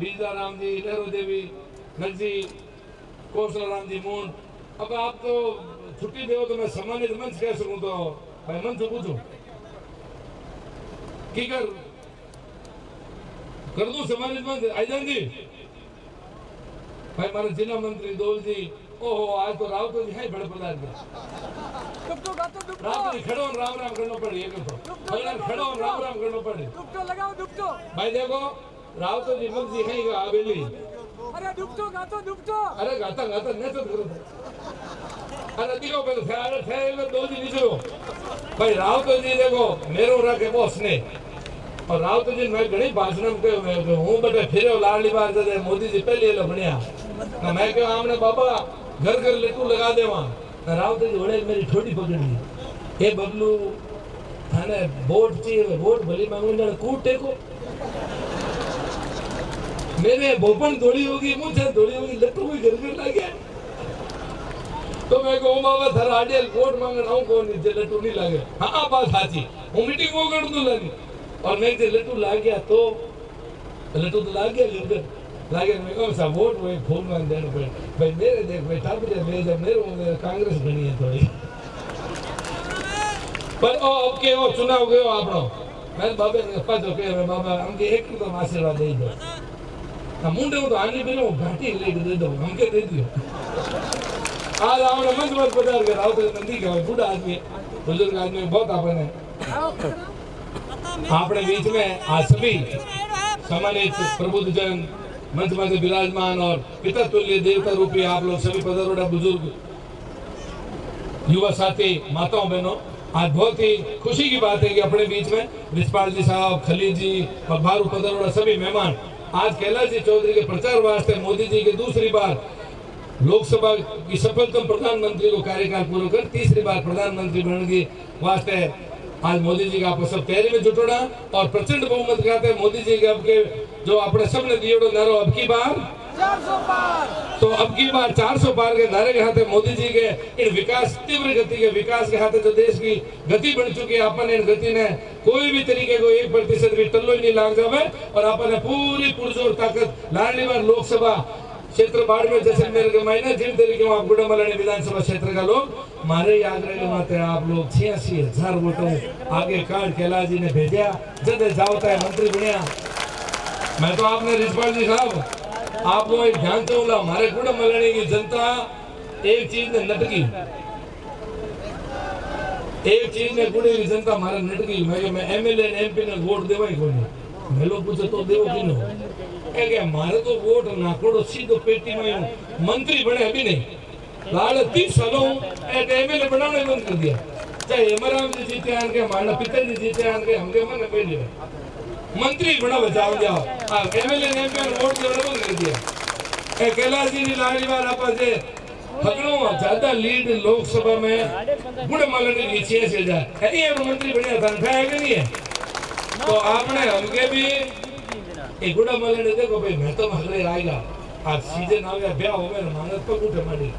बीजा राम जी, नेहरू देवी, नगजी, कौशल राम जी, मून। अब आप तो छुट्टी दो तो मैं सम्मानित मंच कह सकूं, तो भाई मंच पूछूं की कर दूं सम्मानित मंच। आईजान जी भाई, मारे जिला मंत्री दोल जी, ओहो आज तो राव तो है बड़े पदार्थ के राम जी खड़ो राम राम करना पड़े, ये तो खड़ो राम राम करना पड़े। लगाओ भाई देखो राव तो जी मंत्री है हवेली। अरे दुखतो अरे गाता नहीं तो करो। अरे देखो पहले थे दो जी नीचे हो भाई। राव तो जी देखो मेरो रखे बॉस ने, और राव तो जी मैं घणी भाषण में कहो हूं बटे फिरे लाडली बार दे मोदी जी पहले ले बढ़िया ना। मैं कहो आमने बाबा घर घर लट्टू लगा देवा। राव तो जी होड़े मेरी ठोड़ी पकड़ी, ए बबलू थाने वोट चाहिए, वोट भली मांगू ना कूट टेको। मेरे भोपन थोड़ी होगी, मुझे थोड़ी होगी, लट्टू भी घर घर लगे। तो मैं कहूँ बाबा थारा आडियल वोट मांगना हूँ कौन नीचे लट्टू नहीं लगे। हाँ बात साची, हूँ मीटिंग वो कर दूं लगी। और मैं लट्टू ला गया तो लट्टू तो ला गया लागे मैं कौन सा वोट वो फूल मान देने पे भाई मेरे देख भाई टाप दे मेरे कांग्रेस बनी है थोड़ी। पर ओ अब के वो चुनाव गयो आपनो, मैं बाबा ने पाछो के बाबा हमके एक तो आशीर्वाद दे दो ना। मुंडे तो आनी बिनो घाटी लेके दे दो, हमके दे दियो। आज आपने मंच पर पधार के राव तो नंदी का बूढ़ा आदमी, बुजुर्ग आदमी बहुत आपने अपने बीच में आज सभी सम्मानित प्रबुद्धजन मंच में विराजमान और पिता तुल्य देवता रूपी आप लोग सभी पधारोड़ा बुजुर्ग, युवा साथी, माताओं बहनों, आज बहुत ही खुशी की बात है कि अपने बीच में रिछपाल जी साहब, खलील जी और बारू पधारोड़ा सभी मेहमान आज कैलाश जी चौधरी के प्रचार वास्ते मोदी जी के दूसरी बार लोकसभा की सफलतम प्रधानमंत्री को कार्यकाल पूरा कर तीसरी बार प्रधानमंत्री बनने के वास्ते आज मोदी जी का आप सब तैयारी में जुटोड़ा और प्रचंड बहुमत कहते मोदी जी के अब के जो अपने सबने दिए नारो अब की बार 400 पार। तो अब की बार 400 पार के नारे के हाथे मोदी जी के इन विकास तीव्र गति के विकास के हाथे जो देश की गति बन चुकी है, अपन इन गति ने कोई भी तरीके को 1% भी टल्लो ही नहीं लाग जावे और अपन पूरी पुरजोर ताकत लाडली बार लोकसभा क्षेत्र बाड़मेर जैसलमेर के महीने जिन तरीके में आप गुड़ामलानी विधानसभा क्षेत्र का लोग मारे आग्रह माते आप लोग 86,000 वोटों आगे कार्ड कैलाश जी ने भेजा जब जावता है मंत्री बनिया। मैं तो आपने रिछपाल जी साहब आप लोग एक ध्यान तो बोला हमारे गुड़ामलानी की जनता एक चीज ने नटकी, एक चीज ने गुड़े की जनता हमारा नटकी। मैं एमएलए ने एमपी ने वोट देवा ही कोई मैं लोग पूछे तो देवो कि नो मारे तो वोट नाकोड़ो सीधो पेटी में मंत्री बने अभी नहीं लाड़ 30 सालों एमएलए बनाने बंद कर दिया। चाहे हेमराम जी जीते आन के हमारा पिताजी जीते आन के हमके मन पे लिया मंत्री बना बचाओ जाओ एमएलए ने एमपी वोट देना बंद कर दिया। कैलाश जी ने लाड़ी बार आप से हगड़ों ज्यादा लीड लोकसभा में गुड़मालनी की 6,000 ये मंत्री बनिया था है कि नहीं है। तो आपने हमके भी एक गुड़ा मलने देखो भाई मैं तो हगड़े आएगा आज सीजन आ गया ब्याह हो गया मानत पर उठे मारी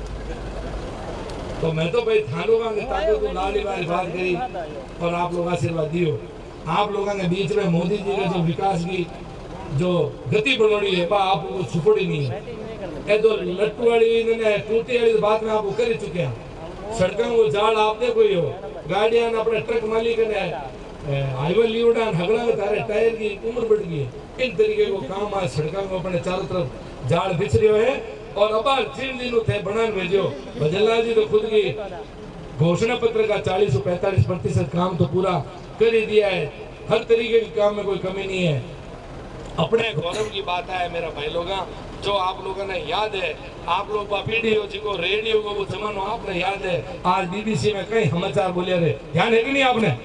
तो मैं तो भाई थानों का ताकत तो लाली बारी बात करी और आप लोग आशीर्वाद दियो। आप लोगों के बीच में मोदी जी का जो विकास की जो गति बनोड़ी है आप छुपड़ी नहीं है। ये तो लट्टू वाली टूटी वाली बात में आप कर चुके हैं। सड़कों को जाल आपने कोई हो गाड़ियां अपने ट्रक मालिक ने हाईवे लीवड़ा हगड़ा में तारे टायर की उम्र बढ़ गई है। इन तरीके को काम आज सड़कों को अपने चारों तरफ जाल बिछ रहे है और अब 3 दिन थे बनान भेजो भजनलाल जी तो खुद की घोषणा पत्र का 40 से 45% काम तो पूरा कर ही दिया है। हर तरीके के काम में कोई कमी नहीं है। अपने गौरव की बात है मेरा भाई लोग जो आप लोगों ने याद है आप लोग वीडियो जी को रेडियो को वो जमानो आपने याद है। आज बीबीसी में कई समाचार बोले रहे ध्यान है कि नहीं आपने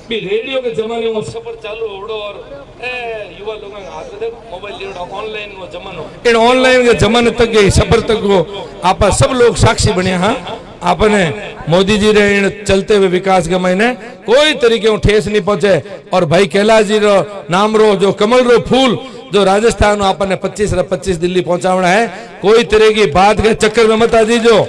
भी रेडियो के जमाने में सफर चालू होड़ो और युवा लोगों के हाथ में देखो मोबाइल लेड़ो ऑनलाइन वो जमानो इन ऑनलाइन के जमाने तक गई सफर तक वो आप सब लोग साक्षी बने। हाँ आपने मोदी जी रे चलते हुए विकास के महीने कोई तरीके ठेस नहीं पहुंचे और भाई कैलाश जी रो नाम रो जो कमल रो फूल जो राजस्थान आपने 25 दिल्ली पहुंचावना है कोई तरह की बात के चक्कर में मत आ दीजो।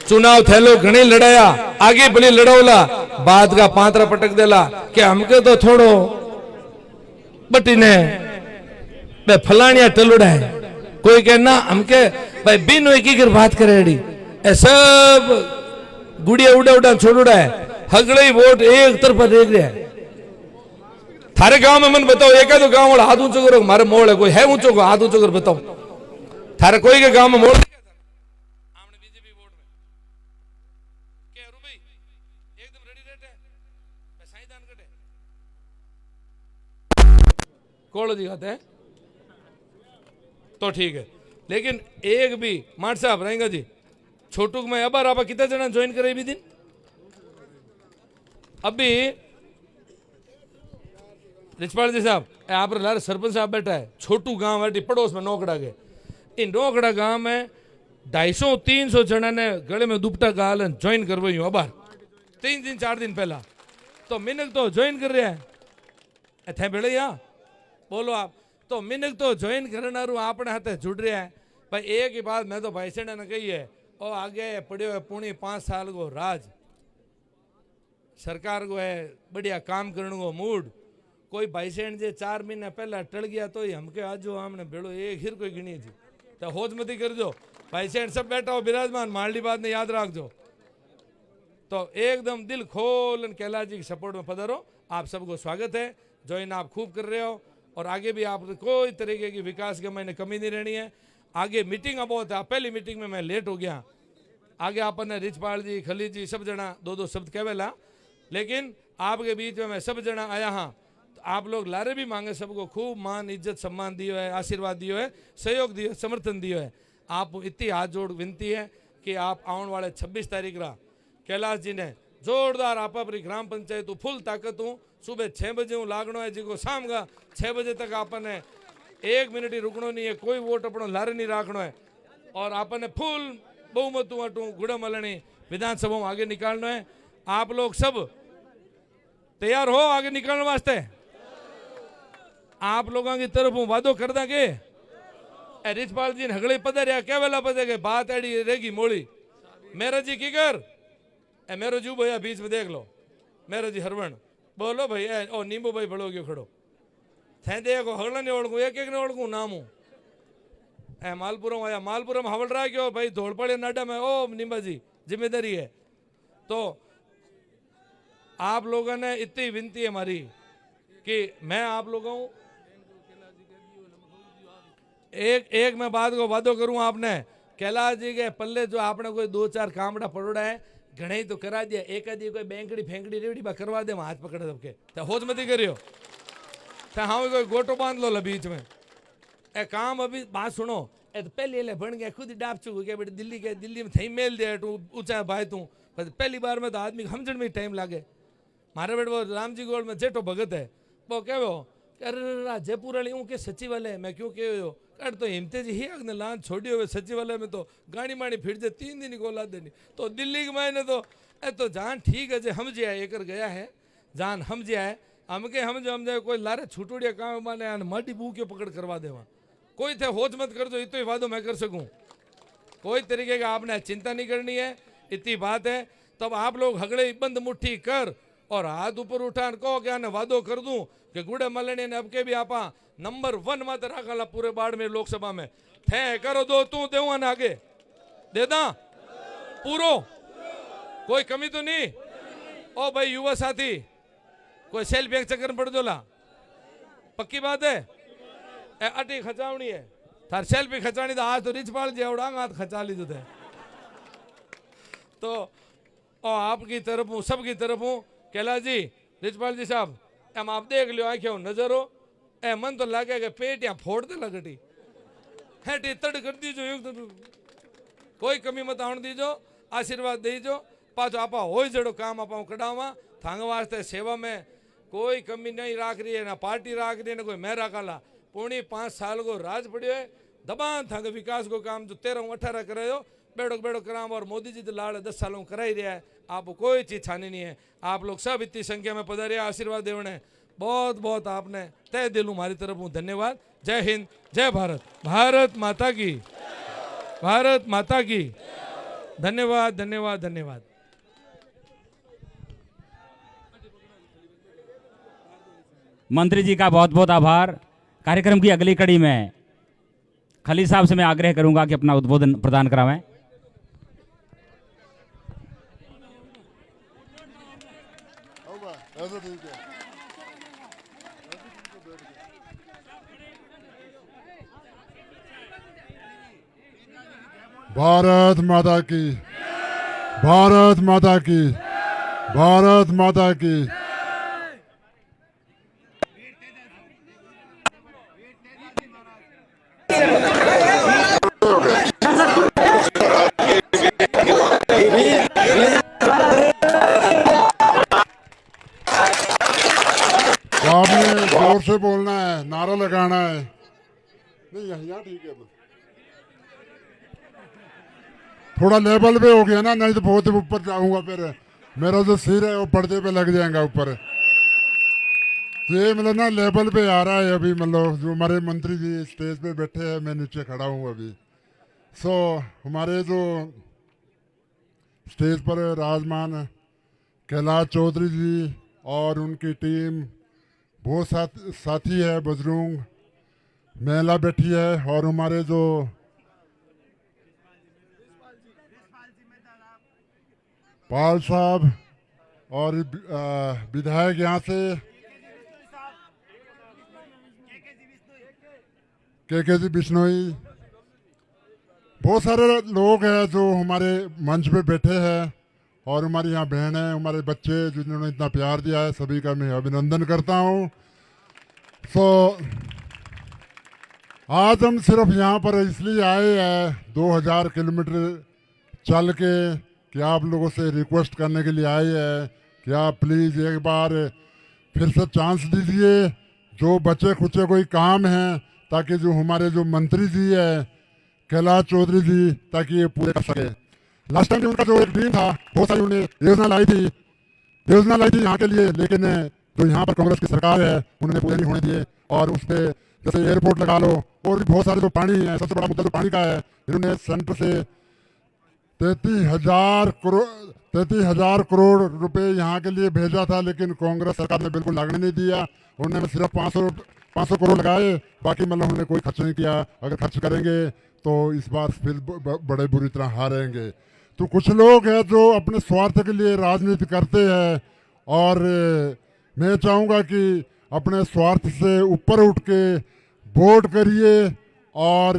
चुनाव थैलो घणी लड़ाया आगे भली लड़ौला बाद का पांतरा पटक देला कि हमके तो थोड़ो बटी ने भाई फलानिया टलुड़ा है, कोई कहे ना हम के भाई बिन हुई की बात करे अड़ी, ए सब गुड़िया उड़ा उड़ा छोड़ुड़ा है, हगड़े ही वोट एक तरफ देख रहा है। थारे गांव में मन बताओ, एक आधो गांव वाला हाथ ऊंचो करो, मारे मोड़ है कोई है ऊंचो को हाथ ऊंचो कर बताओ, थारे कोई के गांव में मोड़ बीजेपी वोट में क्या रू भाई एकदम रेडी रेट है साईदान कटे कोड़ जी खाते हैं तो ठीक है। लेकिन एक भी माट साहब रहेंगे जी छोटू में अब आप कितने जना ज्वाइन करे भी दिन अभी रिचपाल जी साहब आप लारे सरपंच साहब बैठा है, छोटू गांव है पड़ोस में नौकड़ा के, इन नौकड़ा गांव में 250-300 जना ने गले में दुपट्टा गाल ज्वाइन करवाई हूँ अबार 3 दिन 4 दिन पहला, तो मिनक तो ज्वाइन कर रहे हैं थे भेड़े यहाँ बोलो आप, तो मिनक तो ज्वाइन करना अपने हाथे जुड़ रहा है भाई। एक ही बात मैं तो भाई सेना ने कही है और आगे पड़े पुणे 5 साल को राज सरकार को है बढ़िया काम करने को मूड, कोई भाई सेन जे 4 महीने पहला टल गया तो ही हमके आज जो हमने बेड़ो एक हिर कोई गिनी थी तो होज मती कर जो भाई सेन सब बैठा हो विराजमान मालडी बात ने याद रख जो, तो एकदम दिल खोल कैलाश जी के सपोर्ट में पधारो, आप सबको स्वागत है, ज्वाइन आप खूब कर रहे हो और आगे भी आप कोई तरीके की विकास के मैंने कमी नहीं रहनी है। आगे मीटिंग बहुत है, पहली मीटिंग में मैं लेट हो गया, आगे आपने रिचपाल जी खली जी सब जना 2-2 शब्द कहवेला, लेकिन आपके बीच में मैं सब जना आया हाँ, तो आप लोग लारे भी मांगे सबको खूब मान इज्जत सम्मान दियो है, आशीर्वाद दियो है, सहयोग दियो, समर्थन दियो है। आप इतनी हाथ जोड़ विनती है कि आप आने वाले 26 तारीख रा कैलाश जी ने जोरदार आप अपनी ग्राम पंचायत फुल ताकत हूँ, सुबह 6 बजे हूँ लागनो है जी को शाम का 6 बजे तक आपने 1 मिनट ही रुकनो नहीं है, कोई वोट अपनो लारे नहीं रखनो है और आपने फुल बहुमत वाटू गुड़ा मलनी विधानसभा में आगे निकालना है। आप लोग सब तैयार हो आगे निकलने वास्ते? आप लोगों की तरफ हूँ वादो कर देंगे। रिचपाल जी ने हगड़े पधरिया क्या वेला पधे बात एडी रहेगी मोड़ी मेरा जी की कर मेरो जू भैया बीच में देख लो मेरो जी हरवण बोलो भाई ओ नींबू भाई बड़ो गयो खड़ो थे देखो हगड़ा नहीं ओढ़ू एक ने ओढ़ू नाम हूँ ए मालपुरम आया मालपुरम हवल रहा क्यों भाई धोड़पड़े नाडा में ओ नींबा जी जिम्मेदारी है। तो आप लोगों ने इतनी विनती है हमारी कि मैं आप लोगों एक मैं बात को वादो करूं, आपने कैलाश जी के पल्ले जो आपने कोई 2-4 कामड़ा पड़ोड़ा है घणे तो करा दिया, एक आदि कोई बैंकड़ी फेंकड़ी रेवड़ी बा करवा दे हाथ पकड़ सबके तो होज मती करियो तो हाँ कोई गोटो बांध लो बीच में ए काम अभी बात सुनो ए तो पहले ले बन गया खुद ही डाप चुके क्या बेटे दिल्ली में थी मेल दे तू ऊंचा भाई तू पहली बार में तो आदमी समझण में टाइम लागे। मारे बेटे वो राम जी गोल में जेठो भगत है वो कहो अरे जयपुर वाली हूँ के सचिवालय मैं क्यों कहो कर तो हिमते जी ही अगने लान छोड़ियो हुए सचिवालय में तो गाड़ी माड़ी फिर जे 3 दिन को ला देनी तो दिल्ली के मैंने तो जान ठीक है जे हम जे एक गया है जान हम जे है हमके हम जाए कोई लारे छुटुड़िया काम माने माटी बू के पकड़ करवा देवा कोई थे होच मत कर दो इतो ही वादो मैं कर सकूं, कोई तरीके का आपने चिंता नहीं करनी है, इतनी बात है। तब आप लोग हगड़े बंद मुट्ठी कर और हाथ ऊपर उठान कहो क्या ने वादो कर दूं कि गुड़े मलने ने अब के भी आपा नंबर 1 मत रखा पूरे बाड़मेर लोकसभा में थे करो दो तू दे आगे दे दा पूरो कोई कमी तो नहीं। ओ भाई युवा साथी कोई सेल्फी एक चक्कर पड़ जोला पक्की बात है अटी खचावनी है थार सेल्फी खचानी तो आज तो रिचपाल जी उड़ांग हाथ खचा ली थे तो आपकी तरफ हूँ सबकी तरफ हूँ कैलाश जी रिचपाल जी साहब एम आप देख लो आख्या नजर हो ए मन तो लगे कि पेट या फोड़ दे लगटी है तड़ कर दीजो कोई कमी मत आने दीजो आशीर्वाद दीजो पाचो आपा हो जड़ो काम आप कढ़ावा थांग वास्ते सेवा में कोई कमी नहीं राख रही है ना पार्टी राख रही है ना कोई मैं राखाला पूरी 5 साल को राज पड़ियो है दबान थांग विकास को काम जो 13-18 करायो बेड़ो बेड़ो कराम और मोदी जी तो लाड़ 10 सालों कराई रहा है आपको कोई चीज छानी नहीं है। आप लोग सब इतनी संख्या में पधारे आशीर्वाद देवने बहुत बहुत आपने तय दिलू हमारी तरफ हूँ धन्यवाद। जय हिंद जय भारत भारत माता की भारत माता की धन्यवाद धन्यवाद धन्यवाद। मंत्री जी का बहुत बहुत आभार। कार्यक्रम की अगली कड़ी में खली साहब से मैं आग्रह करूंगा कि अपना उद्बोधन प्रदान करावें। भारत माता की, भारत माता की, भारत माता की। आपने जोर से बोलना है, नारा लगाना है। नहीं यहाँ ठीक है, थोड़ा लेवल पे हो गया ना, नहीं तो बहुत ऊपर जाऊंगा, फिर मेरा जो सिर है वो पर्दे पे लग जाएगा ऊपर। तो ये मतलब ना लेवल पे आ रहा है अभी, मतलब जो हमारे मंत्री जी स्टेज पे बैठे हैं, मैं नीचे खड़ा हूँ अभी। सो हमारे जो स्टेज पर राजमान कैलाश चौधरी जी और उनकी टीम, बहुत साथी है, बजरंग महिला बैठी है, और हमारे जो पाल साहब और विधायक यहाँ से के जी बिश्नोई, बहुत सारे लोग हैं जो हमारे मंच पे बैठे हैं, और हमारी यहाँ बहन है, हमारे बच्चे जिन्होंने इतना प्यार दिया है, सभी का मैं अभिनंदन करता हूँ। सो आज हम सिर्फ यहाँ पर इसलिए आए हैं 2000 किलोमीटर चल के कि आप लोगों से रिक्वेस्ट करने के लिए आए हैं कि आप प्लीज़ एक बार फिर से चांस दीजिए, जो बचे खुचे कोई काम है, ताकि जो हमारे जो मंत्री जी है कैलाश चौधरी जी, ताकि ये पूरे कर सके। लास्ट टाइम उनका जो एक ड्रीम था, बहुत सारी उन्हें योजना लाई थी यहाँ के लिए, लेकिन जो यहाँ पर कांग्रेस की सरकार है उन्होंने पूरे नहीं होने दिए। और उस पर जैसे एयरपोर्ट लगा लो, और भी बहुत सारे जो पानी है, सबसे बड़ा मुद्दा जो पानी का है, इन्होंने सेंटर से 33,000 करोड़ रुपए यहाँ के लिए भेजा था, लेकिन कांग्रेस सरकार ने बिल्कुल लागने नहीं दिया। उन्होंने सिर्फ 500 करोड़ लगाए, बाकी मतलब उन्होंने कोई खर्च नहीं किया। अगर खर्च करेंगे तो इस बार फिर बड़े बुरी तरह हारेंगे। तो कुछ लोग हैं जो अपने स्वार्थ के लिए राजनीति करते हैं, और मैं चाहूँगा कि अपने स्वार्थ से ऊपर उठ के वोट करिए, और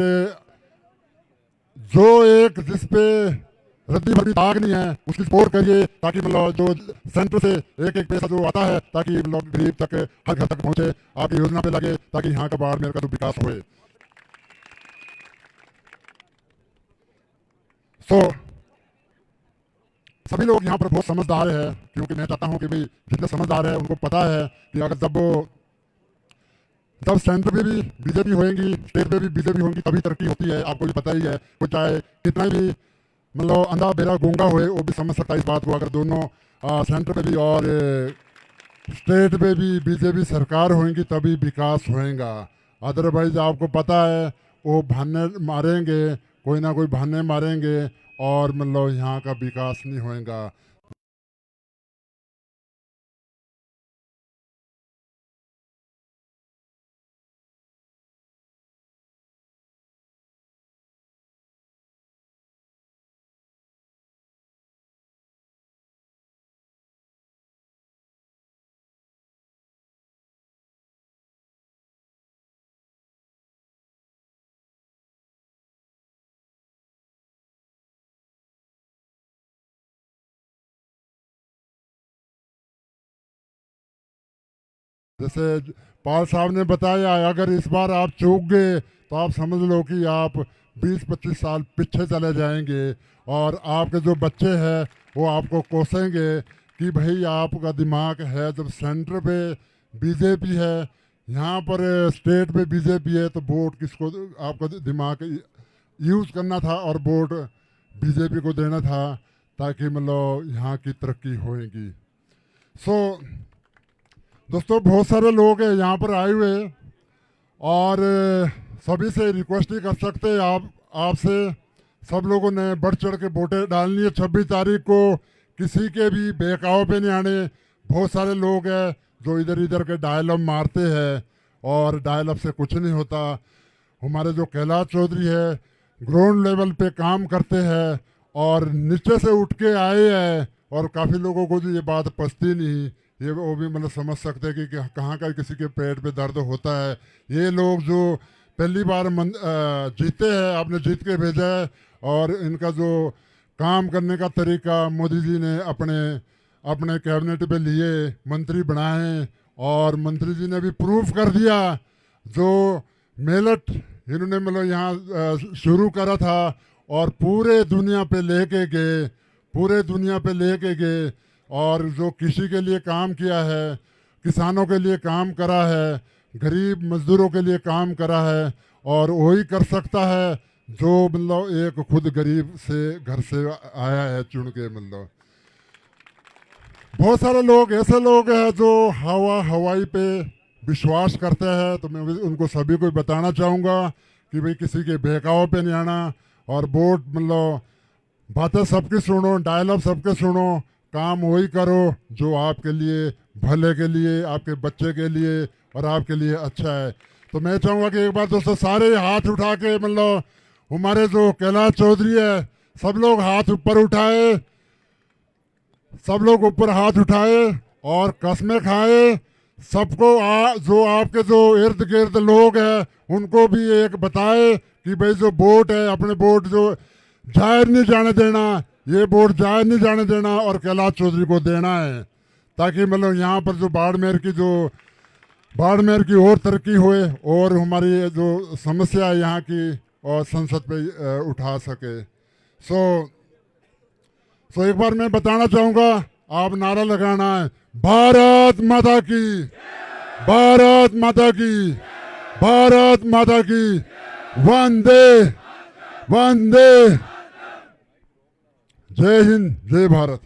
जो एक जिस पे रद्दी भरी दाग नहीं है उसकी सपोर्ट करिए, ताकि मतलब जो सेंटर से एक एक पैसा जो आता है, ताकि मतलब गरीब तक, हर घर तक पहुंचे, आपकी योजना पे लगे, ताकि यहाँ का बाड़मेर का जो विकास हुए। सभी लोग यहाँ पर बहुत समझदार है, क्योंकि मैं चाहता हूँ कि भाई जितने समझदार है उनको पता है कि अगर जब सेंटर पे भी बीजेपी होएगी, स्टेट पे भी बीजेपी होंगी, तभी तरक्की होती है। आपको भी पता ही है, कोई चाहे कितना भी मतलब अंधा बेरा गूंगा होए, वो भी समझ सकता है इस बात को। अगर दोनों सेंटर पे भी और स्टेट पे भी बीजेपी सरकार होएगी, तभी विकास होएगा। अदरवाइज आपको पता है वो बहाने मारेंगे, कोई ना कोई बहाने मारेंगे, और मतलब यहाँ का विकास नहीं होएगा। जैसे पाल साहब ने बताया, अगर इस बार आप चूक गए तो आप समझ लो कि आप 20-25 साल पीछे चले जाएंगे, और आपके जो बच्चे हैं वो आपको कोसेंगे कि भाई आपका दिमाग है, जब सेंटर पे बीजेपी है, यहाँ पर स्टेट पे बीजेपी है, तो वोट किसको, आपका दिमाग यूज़ करना था और वोट बीजेपी को देना था, ताकि मतलब यहाँ की तरक्की होएगी। दोस्तों बहुत सारे लोग हैं यहाँ पर आए हुए, और सभी से रिक्वेस्ट ही कर सकते हैं आपसे, सब लोगों ने बढ़ चढ़ के वोटें डालनी है 26 तारीख को। किसी के भी बहकाव पे नहीं आने। बहुत सारे लोग हैं जो इधर इधर के डायलॉग मारते हैं, और डायल अप से कुछ नहीं होता। हमारे जो कैलाश चौधरी है ग्राउंड लेवल पे काम करते हैं और नीचे से उठ के आए हैं, और काफ़ी लोगों को जो ये बात पचती नहीं, ये वो भी मतलब समझ सकते हैं कि कहाँ का किसी के पेट पे दर्द होता है। ये लोग जो पहली बार जीते हैं, आपने जीत के भेजा है, और इनका जो काम करने का तरीका मोदी जी ने अपने कैबिनेट पे लिए, मंत्री बनाए, और मंत्री जी ने भी प्रूफ कर दिया। जो मेलट इन्होंने मतलब यहाँ शुरू करा था और पूरे दुनिया पे लेके गए, और जो कृषि के लिए काम किया है, किसानों के लिए काम करा है, गरीब मजदूरों के लिए काम करा है, और वही कर सकता है जो मतलब एक खुद गरीब से घर से आया है चुन के। मतलब बहुत सारे लोग ऐसे लोग हैं जो हवाई पे विश्वास करते हैं, तो मैं उनको सभी को बताना चाहूँगा कि भाई किसी के बहकाव पे नहीं आना, और वोट मतलब बातें सबकी सुनो, डायलॉग सबके सुनो, काम वही करो जो आपके लिए, भले के लिए, आपके बच्चे के लिए और आपके लिए अच्छा है। तो मैं चाहूँगा कि एक बार दोस्तों सारे हाथ उठा के मतलब हमारे जो कैलाश चौधरी है, सब लोग हाथ ऊपर उठाए, सब लोग ऊपर हाथ उठाए और कसमें खाए। सबको जो आपके जो इर्द गिर्द लोग हैं उनको भी एक बताए कि भाई जो वोट है, अपने वोट जो जाहिर नहीं जाने देना, ये वोट जाहिर नहीं जाने देना और कैलाश चौधरी को देना है, ताकि मतलब यहाँ पर जो बाड़मेर की और तरक्की होए और हमारी जो समस्या है यहाँ की और संसद पे उठा सके। सो एक बार मैं बताना चाहूँगा, आप नारा लगाना है, भारत माता की, भारत माता की, भारत माता की, वंदे वंदे, जय हिंद, जय भारत।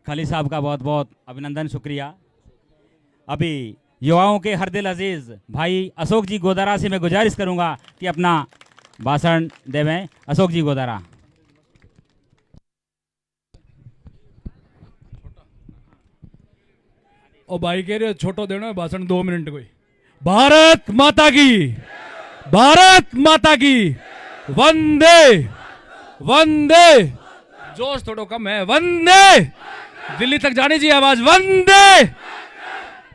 खली साहब का बहुत बहुत अभिनंदन, शुक्रिया। अभी युवाओं के हर दिल अजीज भाई अशोक जी गोदारा से मैं गुजारिश करूंगा कि अपना भाषण देवें। अशोक जी गोदारा। और भाई कह रहे छोटो देना है भाषण 2 मिनट कोई। भारत माता की, भारत माता की, वंदे वंदे, जोश थोड़ा कम है, वंदे, दिल्ली तक जानी चाहिए आवाज, वंदे।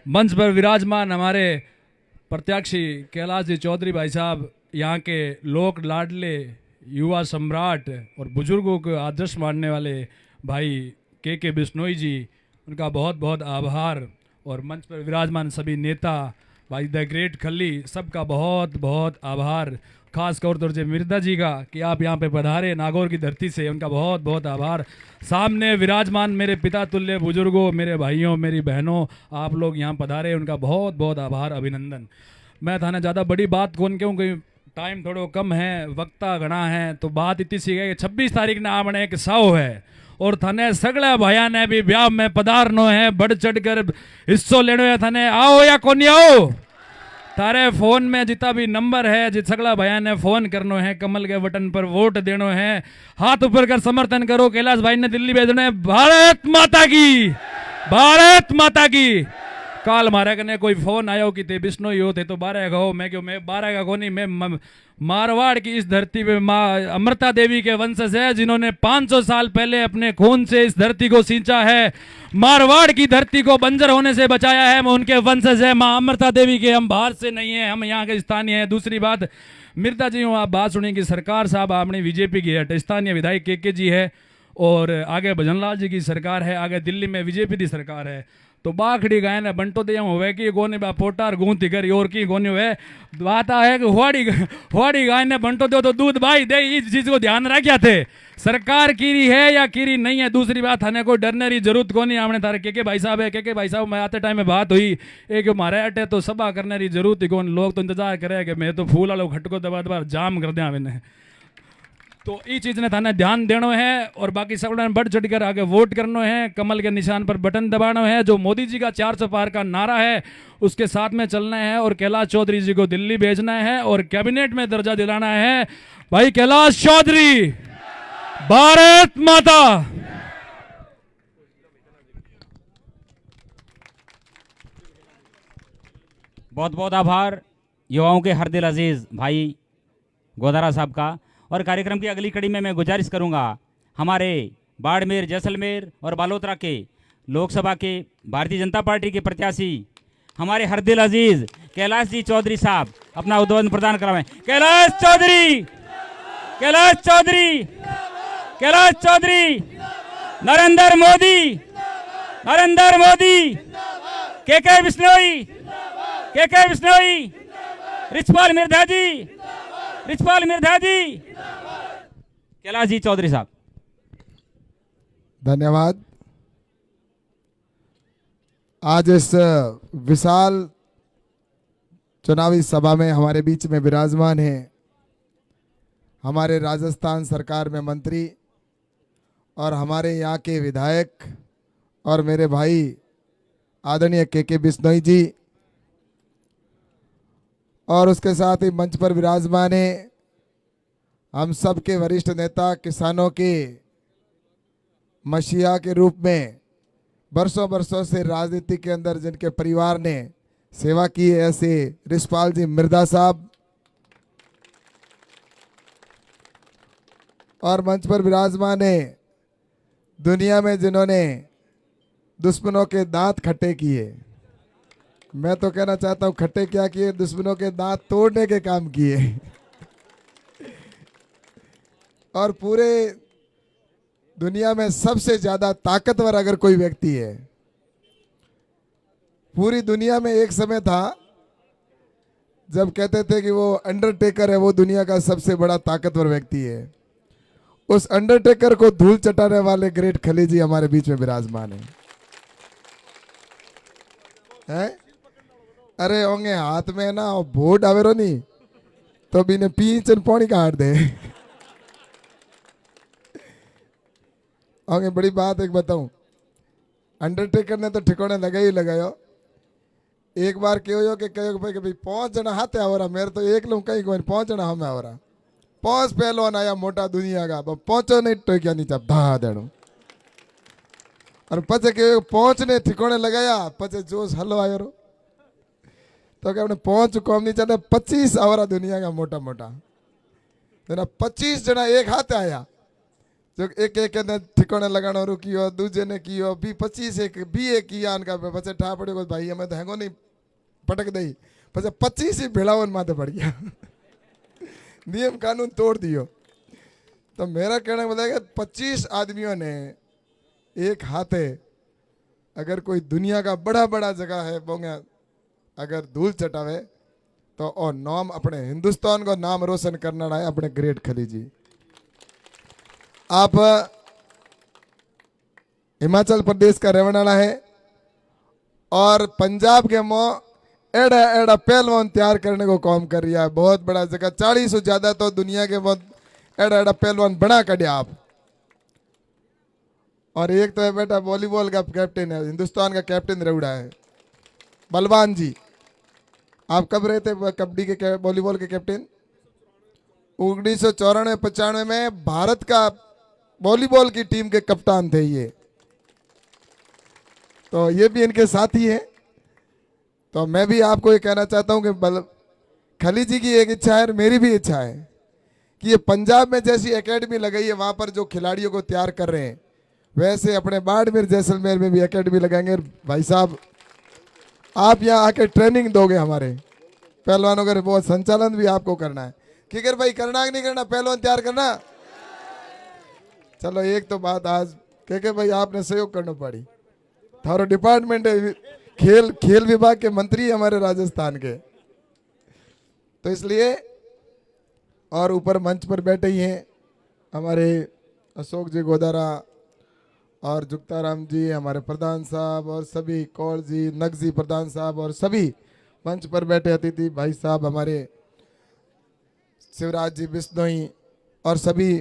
मंच पर विराजमान हमारे प्रत्याशी कैलाश जी चौधरी भाई साहब, यहाँ के लोक लाडले, युवा सम्राट और बुजुर्गों को आदर्श मानने वाले भाई के बिश्नोई जी, उनका बहुत बहुत आभार। और मंच पर विराजमान सभी नेता, भाई द ग्रेट खली, सबका बहुत बहुत आभार। खास तौर से मिर्दा जी का कि आप यहाँ पे पधारे नागौर की धरती से, उनका बहुत बहुत आभार। सामने विराजमान मेरे पिता तुल्य बुजुर्गों, मेरे भाइयों, मेरी बहनों, आप लोग यहाँ पधारे, उनका बहुत बहुत आभार, अभिनंदन। मैं थाने ज़्यादा बड़ी बात कौन क्यों, कि टाइम थोड़ा कम है, वक्ता घना है, तो बात इतनी सी है कि 26 तारीख ने आपने एक साव है और थाने सगला भाया ने भी ब्याह में पधारनो है, बढ़ चढ़ कर हिस्सो लेनो है। थाने आओ या कोनी आओ, तारे फोन में जितना भी नंबर है, जित सगला भैया ने फोन करनो है, कमल के बटन पर वोट देनो है, हाथ ऊपर कर समर्थन करो। कैलाश भाई ने दिल्ली भेजना है, भारत माता की, भारत माता की। काल मारे कने कोई फोन आयो कि ते बिश्नोई हो थे तो 12 का हो, मैं क्यों, मैं 12 का कोनी, मैं मारवाड़ की इस धरती पे माँ अमृता देवी के वंशज है, जिन्होंने 500 साल पहले अपने खून से इस धरती को सींचा है, मारवाड़ की धरती को बंजर होने से बचाया है, मैं उनके वंशज है, माँ अमृता देवी के। हम बाहर से नहीं है, हम यहाँ के स्थानीय हैं। दूसरी बात, मिर्दा जी हूँ, आप बात सुनिए कि सरकार साहब आपने बीजेपी की है, स्थानीय विधायक के जी है, और आगे भजनलाल जी की सरकार है, आगे दिल्ली में बीजेपी की सरकार है। तो बाखड़ी गाय ने बंटो दे हुए कि गोने बा पोटार गूंथी कर और की गोने हुए बात है कि हुआड़ी गाय ने बंटो दो तो दूध भाई दे, इस चीज को ध्यान रखा थे। सरकार कीरी है या कीरी नहीं है, दूसरी बात हमें कोई डरने की जरूरत को नहीं। हमने तारे के भाई साहब है, के भाई साहब मैं आते टाइम में बात हुई एक हमारे अटे तो सभा करने की जरूरत ही कौन, लोग तो इंतजार करे कि मैं तो फूल वालों खटको दबा जाम कर दिया मैंने। तो ये चीज़ ने थाने ध्यान देना है, और बाकी सब ने बढ़ चढ़ कर आगे वोट करना है, कमल के निशान पर बटन दबाना है, जो मोदी जी का 400 पार का नारा है उसके साथ में चलना है, और कैलाश चौधरी जी को दिल्ली भेजना है और कैबिनेट में दर्जा दिलाना है। भाई कैलाश चौधरी, भारत माता। बहुत बहुत आभार युवाओं के हर दिल अजीज भाई गोदारा साहब का। और कार्यक्रम की अगली कड़ी में मैं गुजारिश करूंगा हमारे बाड़मेर, जैसलमेर और बालोतरा के लोकसभा के भारतीय जनता पार्टी के प्रत्याशी हमारे हर दिल अजीज कैलाश जी चौधरी साहब अपना उद्बोधन प्रदान करावें। कैलाश चौधरी, कैलाश चौधरी, कैलाश चौधरी, नरेंद्र मोदी, नरेंद्र मोदी, के बिश्नोई, के बिश्नोई, रिचपाल मिर्धा जी, रिचपाल मिर्धा जी। कैलाश जी चौधरी साहब। धन्यवाद। आज इस विशाल चुनावी सभा में हमारे बीच में विराजमान हैं हमारे राजस्थान सरकार में मंत्री और हमारे यहाँ के विधायक और मेरे भाई आदरणीय के बिश्नोई जी, और उसके साथ ही मंच पर विराजमान है हम सब के वरिष्ठ नेता, किसानों के मसीहा के रूप में बरसों बरसों से राजनीति के अंदर जिनके परिवार ने सेवा की है, ऐसे रिचपाल जी मिर्धा साहब, और मंच पर विराजमान है दुनिया में जिन्होंने दुश्मनों के दांत खट्टे किए। मैं तो कहना चाहता हूं खट्टे क्या किए, दुश्मनों के दांत तोड़ने के काम किए। और पूरे दुनिया में सबसे ज्यादा ताकतवर अगर कोई व्यक्ति है, पूरी दुनिया में एक समय था जब कहते थे कि वो अंडरटेकर है, वो दुनिया का सबसे बड़ा ताकतवर व्यक्ति है। उस अंडरटेकर को धूल चटाने वाले ग्रेट खली जी हमारे बीच में विराजमान है? अरे होंगे हाथ में ना बोर्ड आवेरो नहीं तो भी ने पीछे पौनी काट दे। होंगे बड़ी बात एक बताऊं, अंडरटेकर ने तो ठिकाने लगा ही लगायो। एक बार क्यों कि कहो भाई कि भाई 5 जना हाथे आवरा, मेरे तो एक लोग कहीं कोई 5 जना हमें आवरा। 5 पहलवान आया मोटा दुनिया का, पहुंचो नहीं टोकिया नहीं चाप धा देणो। और पचे के पहुंचने ठिकाने लगाया, पचे जोश हलो आयो रो तो क्या 5 कौम नहीं चाहते 25 आवरा दुनिया का मोटा मोटा। 25 जना एक हाथ आया, जो एक एक ने ठिकाने लगाना रुकियो, दूजे ने कियो, भी 25 एक भी एक किया अनका पचे ठा पड़े भाई हमें तो हैंगो नहीं पटक दई, पचे 25 ही भेड़ावन माथे पड़ गया। नियम कानून तोड़ दियो। तो मेरा कहना बताएगा 25 आदमियों ने एक हाथे अगर कोई दुनिया का बड़ा बड़ा जगह है बोंगे अगर धूल चटावे तो और नाम अपने हिंदुस्तान को नाम रोशन करना है अपने ग्रेट खली जी। आप हिमाचल प्रदेश का रहने वाला है और पंजाब के मुंह एड़ा एड़ा पहलवान तैयार करने को काम कर रहा है। बहुत बड़ा जगह 40 से ज्यादा तो दुनिया के बहुत एड़ा एड़ा पहलवान बना कर आप। और एक तो है बेटा वॉलीबॉल का कैप्टन है, हिंदुस्तान का कैप्टन रउड़ा है बलवान जी। आप कब रहे थे कबड्डी के वॉलीबॉल के कैप्टन? 1994-95 में भारत का वॉलीबॉल की टीम के कप्तान थे ये। तो ये भी इनके साथी हैं। तो मैं भी आपको ये कहना चाहता हूं कि खली जी की एक इच्छा है और मेरी भी इच्छा है कि ये पंजाब में जैसी एकेडमी लगाई है वहां पर जो खिलाड़ियों को तैयार कर रहे हैं वैसे अपने बाड़मेर जैसलमेर में भी एकेडमी लगाएंगे। भाई साहब आप यहाँ आके ट्रेनिंग दोगे हमारे पहलवानों का, बहुत संचालन भी आपको करना है। किकर भाई करना कि नहीं करना, पहलवान तैयार करना? चलो एक तो बात आज के भाई आपने सहयोग करना पड़ी, थारो डिपार्टमेंट है खेल विभाग के मंत्री हमारे राजस्थान के, तो इसलिए। और ऊपर मंच पर बैठे ही हैं हमारे अशोक जी गोदारा और जुक्ताराम जी हमारे प्रधान साहब और सभी कौर जी नगजी प्रधान साहब और सभी मंच पर बैठे अतिथि भाई साहब हमारे शिवराज जी बिश्नोई और सभी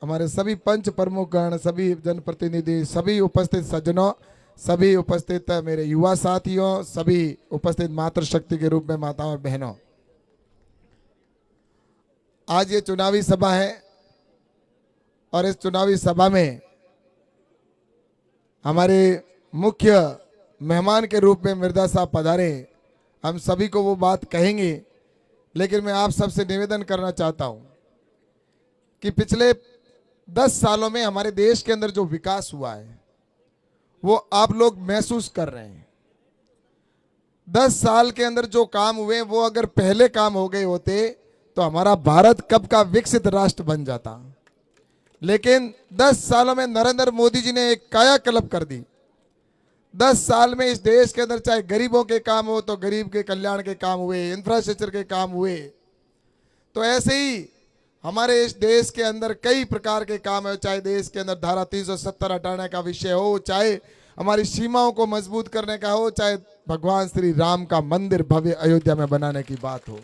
हमारे सभी पंच प्रमुखगण, सभी जनप्रतिनिधि, सभी उपस्थित सज्जनों, सभी उपस्थित मेरे युवा साथियों, सभी उपस्थित मातृशक्ति के रूप में माताओं और बहनों, आज ये चुनावी सभा है और इस चुनावी सभा में हमारे मुख्य मेहमान के रूप में मिर्जा साहब पधारे। हम सभी को वो बात कहेंगे, लेकिन मैं आप सबसे निवेदन करना चाहता हूं कि पिछले 10 सालों में हमारे देश के अंदर जो विकास हुआ है वो आप लोग महसूस कर रहे हैं। 10 साल के अंदर जो काम हुए वो अगर पहले काम हो गए होते तो हमारा भारत कब का विकसित राष्ट्र बन जाता। लेकिन 10 सालों में नरेंद्र मोदी जी ने एक कायाकल्प कर दी। 10 साल में इस देश के अंदर चाहे गरीबों के काम हो तो गरीब के कल्याण के काम हुए, इंफ्रास्ट्रक्चर के काम हुए, तो ऐसे ही हमारे इस देश के अंदर कई प्रकार के काम है। चाहे देश के अंदर धारा 370 हटाने का विषय हो, चाहे हमारी सीमाओं को मजबूत करने का हो, चाहे भगवान श्री राम का मंदिर भव्य अयोध्या में बनाने की बात हो।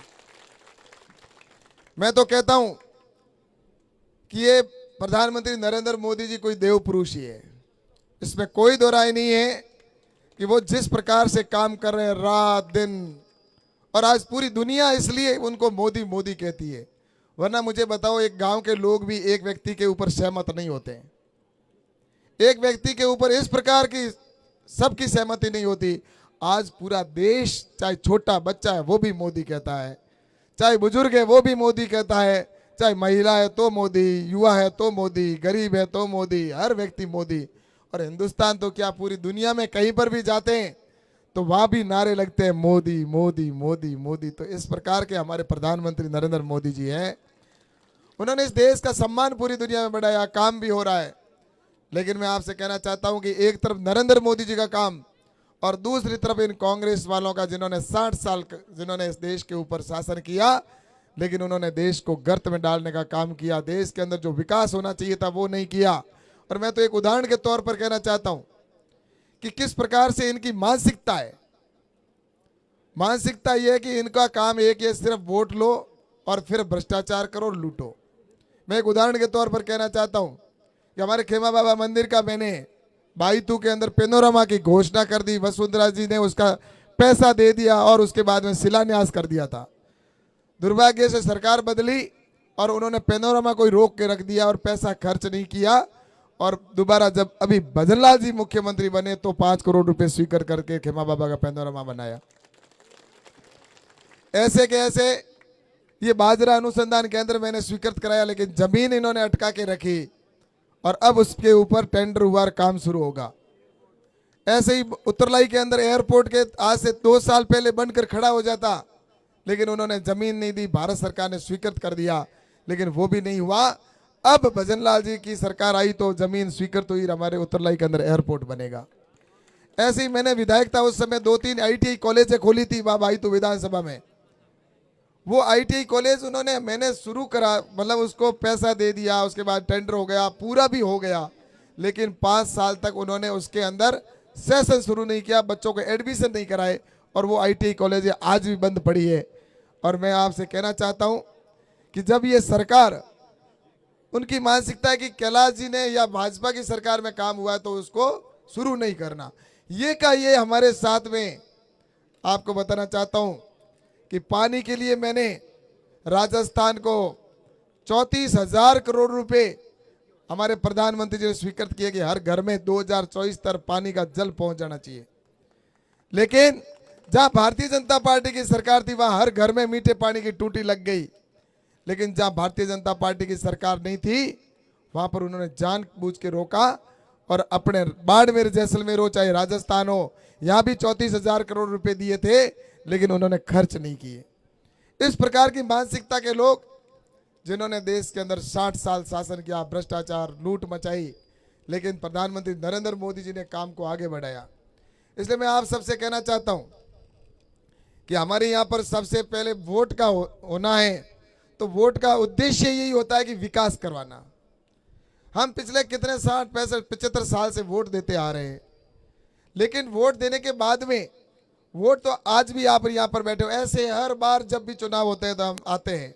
मैं तो कहता हूं कि ये प्रधानमंत्री नरेंद्र मोदी जी कोई देव पुरुष ही है, इसमें कोई दो राय नहीं है कि वो जिस प्रकार से काम कर रहे हैं रात दिन, और आज पूरी दुनिया इसलिए उनको मोदी मोदी कहती है। वरना मुझे बताओ, एक गांव के लोग भी एक व्यक्ति के ऊपर सहमत नहीं होते हैं। एक व्यक्ति के ऊपर इस प्रकार की सबकी सहमति नहीं होती। आज पूरा देश, चाहे छोटा बच्चा है वो भी मोदी कहता है, चाहे बुजुर्ग है वो भी मोदी कहता है, चाहे महिला है तो मोदी, युवा है तो मोदी, गरीब है तो मोदी, हर व्यक्ति मोदी। और हिंदुस्तान तो क्या, पूरी दुनिया में कहीं पर भी जाते हैं तो वहां भी नारे लगते हैं मोदी मोदी मोदी मोदी। तो इस प्रकार के हमारे प्रधानमंत्री नरेंद्र मोदी जी हैं। उन्होंने इस देश का सम्मान पूरी दुनिया में बढ़ाया, काम भी हो रहा है। लेकिन मैं आपसे कहना चाहता हूं कि एक तरफ नरेंद्र मोदी जी का काम और दूसरी तरफ इन कांग्रेस वालों का, जिन्होंने 60 साल जिन्होंने इस देश के ऊपर शासन किया, लेकिन उन्होंने देश को गर्त में डालने का काम किया। देश के अंदर जो विकास होना चाहिए था वो नहीं किया। और मैं तो एक उदाहरण के तौर पर कहना चाहता हूं कि किस प्रकार से इनकी मानसिकता है। मानसिकता यह है कि इनका काम एक है, सिर्फ वोट लो और फिर भ्रष्टाचार करो, लूटो। मैं एक उदाहरण के तौर पर कहना चाहता हूं कि हमारे खेमा बाबा मंदिर का मैंने बाईतू के अंदर पेनोरमा की घोषणा कर दी, वसुंधरा जी ने उसका पैसा दे दिया और उसके बाद में शिलान्यास कर दिया था। दुर्भाग्य से सरकार बदली और उन्होंने पेनोरमा को रोक के रख दिया और पैसा खर्च नहीं किया। और दोबारा जब अभी भजनलाल जी मुख्यमंत्री बने तो 5 करोड़ रुपए स्वीकार करके खेमा बाबा का पेनोरमा बनाया। ऐसे के ऐसे ये बाजरा अनुसंधान केंद्र मैंने स्वीकृत कराया, लेकिन जमीन इन्होंने अटका के रखी और अब उसके ऊपर टेंडर हुआ, काम शुरू होगा। ऐसे ही उत्तरलाई के अंदर एयरपोर्ट के आज से 2 साल पहले बनकर खड़ा हो जाता, लेकिन उन्होंने जमीन नहीं दी, भारत सरकार ने स्वीकृत कर दिया, लेकिन वो भी नहीं हुआ। अब भजनलाल जी की सरकार आई तो जमीन स्वीकृत हुई, हमारे उत्तरलाई के अंदर एयरपोर्ट बनेगा। ऐसे ही मैंने विधायक था उस समय 2-3 ITI कॉलेजें खोली थी वहां बाईतू विधानसभा में। वो ITI कॉलेज उन्होंने, मैंने शुरू करा, मतलब उसको पैसा दे दिया, उसके बाद टेंडर हो गया, पूरा भी हो गया, लेकिन 5 साल तक उन्होंने उसके अंदर सेशन शुरू नहीं किया, बच्चों को एडमिशन नहीं कराए और वो ITI कॉलेज आज भी बंद पड़ी है। और मैं आपसे कहना चाहता हूं कि जब ये सरकार, उनकी मानसिकता है कि कैलाश जी ने या भाजपा की सरकार में काम हुआ है तो उसको शुरू नहीं करना, ये का ये हमारे साथ में। आपको बताना चाहता हूं कि पानी के लिए मैंने राजस्थान को 34,000 करोड़ रुपए हमारे प्रधानमंत्री जी ने स्वीकृत किए कि हर घर में 2024 तक पानी का जल पहुंच जाना चाहिए। लेकिन जहां भारतीय जनता पार्टी की सरकार थी वहां हर घर में मीठे पानी की टूटी लग गई। लेकिन जहां भारतीय जनता पार्टी की सरकार नहीं थी वहां पर उन्होंने जानबूझ के रोका और अपने बाड़मेर, जैसलमेर हो चाहे राजस्थान हो, यहां भी 34,000 करोड़ रुपए दिए थे, लेकिन उन्होंने खर्च नहीं किए। इस प्रकार की मानसिकता के लोग जिन्होंने देश के अंदर 60 साल शासन किया, भ्रष्टाचार, लूट मचाई, लेकिन प्रधानमंत्री नरेंद्र मोदी जी ने काम को आगे बढ़ाया। इसलिए मैं आप सबसे कहना चाहता हूं कि हमारे यहाँ पर सबसे पहले वोट का होना है, तो वोट का उद्देश्य यही होता है कि विकास करवाना। हम पिछले कितने 60, 65, 75 साल से वोट देते आ रहे हैं, लेकिन वोट देने के बाद में, वोट तो आज भी आप यहाँ पर बैठे हो, ऐसे हर बार जब भी चुनाव होते हैं तो हम आते हैं,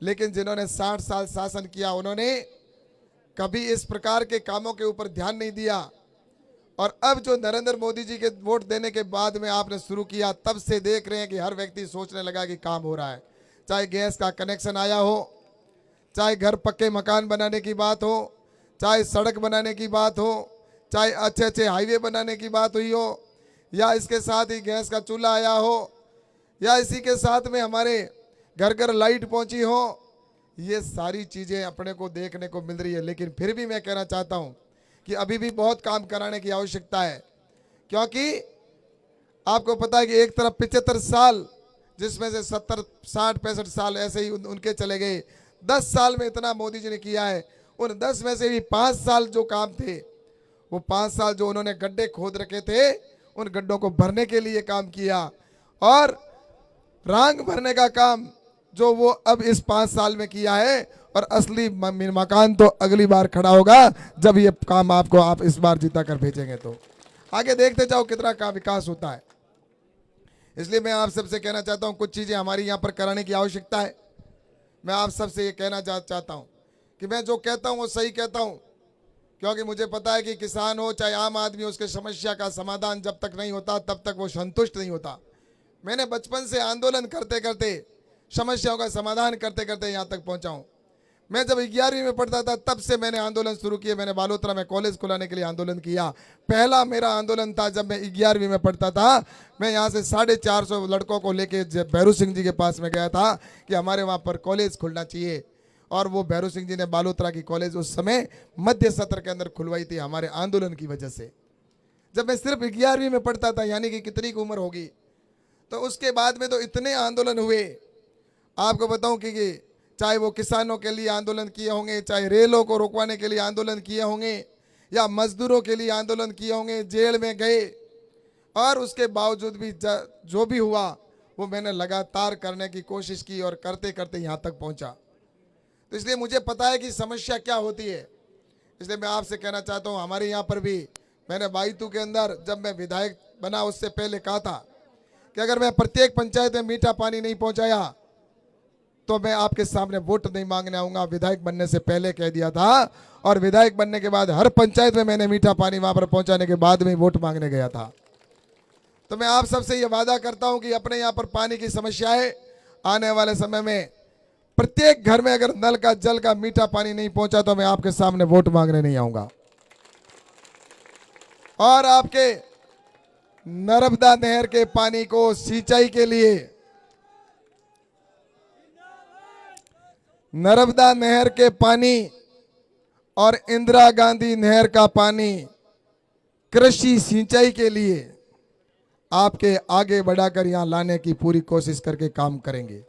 लेकिन जिन्होंने 60 साल शासन किया उन्होंने कभी इस प्रकार के कामों के ऊपर ध्यान नहीं दिया। और अब जो नरेंद्र मोदी जी के वोट देने के बाद में आपने शुरू किया, तब से देख रहे हैं कि हर व्यक्ति सोचने लगा कि काम हो रहा है। चाहे गैस का कनेक्शन आया हो, चाहे घर पक्के मकान बनाने की बात हो, चाहे सड़क बनाने की बात हो, चाहे अच्छे अच्छे हाईवे बनाने की बात हुई हो, या इसके साथ ही गैस का चूल्हा आया हो, या इसी के साथ में हमारे घर घर लाइट पहुंची हो, ये सारी चीज़ें अपने को देखने को मिल रही है। लेकिन फिर भी मैं कहना चाहता हूं कि अभी भी बहुत काम कराने की आवश्यकता है, क्योंकि आपको पता है कि एक तरफ 75 साल, जिसमें से 70 60 65 साल ऐसे ही उनके चले गए। 10 साल में इतना मोदी जी ने किया है। उन 10 में से भी 5 साल जो काम थे, वो 5 साल जो उन्होंने गड्ढे खोद रखे थे, उन गड्ढों को भरने के लिए काम किया, और रांग भरने का काम जो वो अब इस 5 साल में किया है। और असली मकान तो अगली बार खड़ा होगा जब ये काम आपको आप इस बार जीता कर भेजेंगे। तो आगे देखते जाओ कितना का विकास होता है। इसलिए मैं आप सबसे कहना चाहता हूं, कुछ चीज़ें हमारी यहाँ पर कराने की आवश्यकता है। मैं आप सबसे ये कहना चाहता हूं कि मैं जो कहता हूं वो सही कहता हूं, क्योंकि मुझे पता है कि किसान हो चाहे आम आदमी हो, उसके समस्या का समाधान जब तक नहीं होता तब तक वो संतुष्ट नहीं होता। मैंने बचपन से आंदोलन करते करते, समस्याओं का समाधान करते करते यहाँ तक पहुँचा हूँ। मैं जब 11वीं में पढ़ता था तब से मैंने आंदोलन शुरू किए। मैंने बालोतरा में कॉलेज खुलाने के लिए आंदोलन किया। पहला मेरा आंदोलन था जब मैं 11वीं में पढ़ता था। मैं यहाँ से 450 लड़कों को लेके भैरू सिंह जी के पास में गया था कि हमारे वहाँ पर कॉलेज खुलना चाहिए, और वो भैरू सिंह जी ने बालोतरा की कॉलेज उस समय मध्य सत्र के अंदर खुलवाई थी हमारे आंदोलन की वजह से। जब मैं सिर्फ 11वीं में पढ़ता था, यानी कि कितनी की उम्र होगी। तो उसके बाद में तो इतने आंदोलन हुए, आपको बताऊं कि चाहे वो किसानों के लिए आंदोलन किए होंगे, चाहे रेलों को रोकवाने के लिए आंदोलन किए होंगे, या मजदूरों के लिए आंदोलन किए होंगे, जेल में गए, और उसके बावजूद भी जो भी हुआ वो मैंने लगातार करने की कोशिश की, और करते करते यहाँ तक पहुँचा। तो इसलिए मुझे पता है कि समस्या क्या होती है। इसलिए मैं आपसे कहना चाहता हूँ, हमारे यहाँ पर भी मैंने बाईतू के अंदर जब मैं विधायक बना उससे पहले कहा था कि अगर मैं प्रत्येक पंचायत में मीठा पानी नहीं पहुंचाया तो मैं आपके सामने वोट नहीं मांगने आऊंगा। विधायक बनने से पहले कह दिया था, और विधायक बनने के बाद हर पंचायत में मैंने मीठा पानी वहां पर पहुंचाने के बाद में वोट मांगने गया था। तो मैं आप सबसे ये वादा करता हूं कि अपने यहाँ पर पानी की समस्या है, आने वाले समय में प्रत्येक घर में अगर नल का जल का मीठा पानी नहीं पहुंचा तो मैं आपके सामने वोट मांगने नहीं आऊंगा। और आपके नर्मदा नहर के पानी को सिंचाई के लिए, नर्मदा नहर के पानी और इंदिरा गांधी नहर का पानी कृषि सिंचाई के लिए आपके आगे बढ़ाकर यहां लाने की पूरी कोशिश करके काम करेंगे।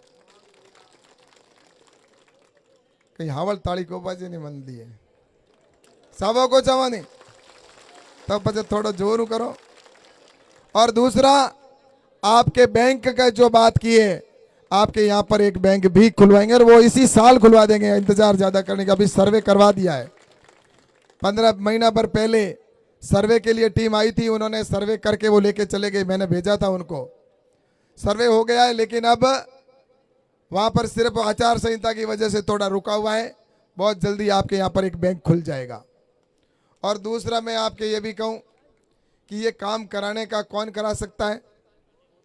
कहीं हावल ताली को बाजे नहीं मन दिए सबों को चवानी, तब बचे थोड़ा जोर करो। और दूसरा, आपके बैंक का जो बात की है, आपके यहाँ पर एक बैंक भी खुलवाएंगे, और वो इसी साल खुलवा देंगे। इंतजार ज्यादा करने का, अभी सर्वे करवा दिया है। 15 महीना पर पहले सर्वे के लिए टीम आई थी, उन्होंने सर्वे करके वो लेके चले गए, मैंने भेजा था उनको। सर्वे हो गया है, लेकिन अब वहां पर सिर्फ आचार संहिता की वजह से थोड़ा रुका हुआ है। बहुत जल्दी आपके यहाँ पर एक बैंक खुल जाएगा। और दूसरा, मैं आपके ये भी कहूँ कि ये काम कराने का कौन करा सकता है?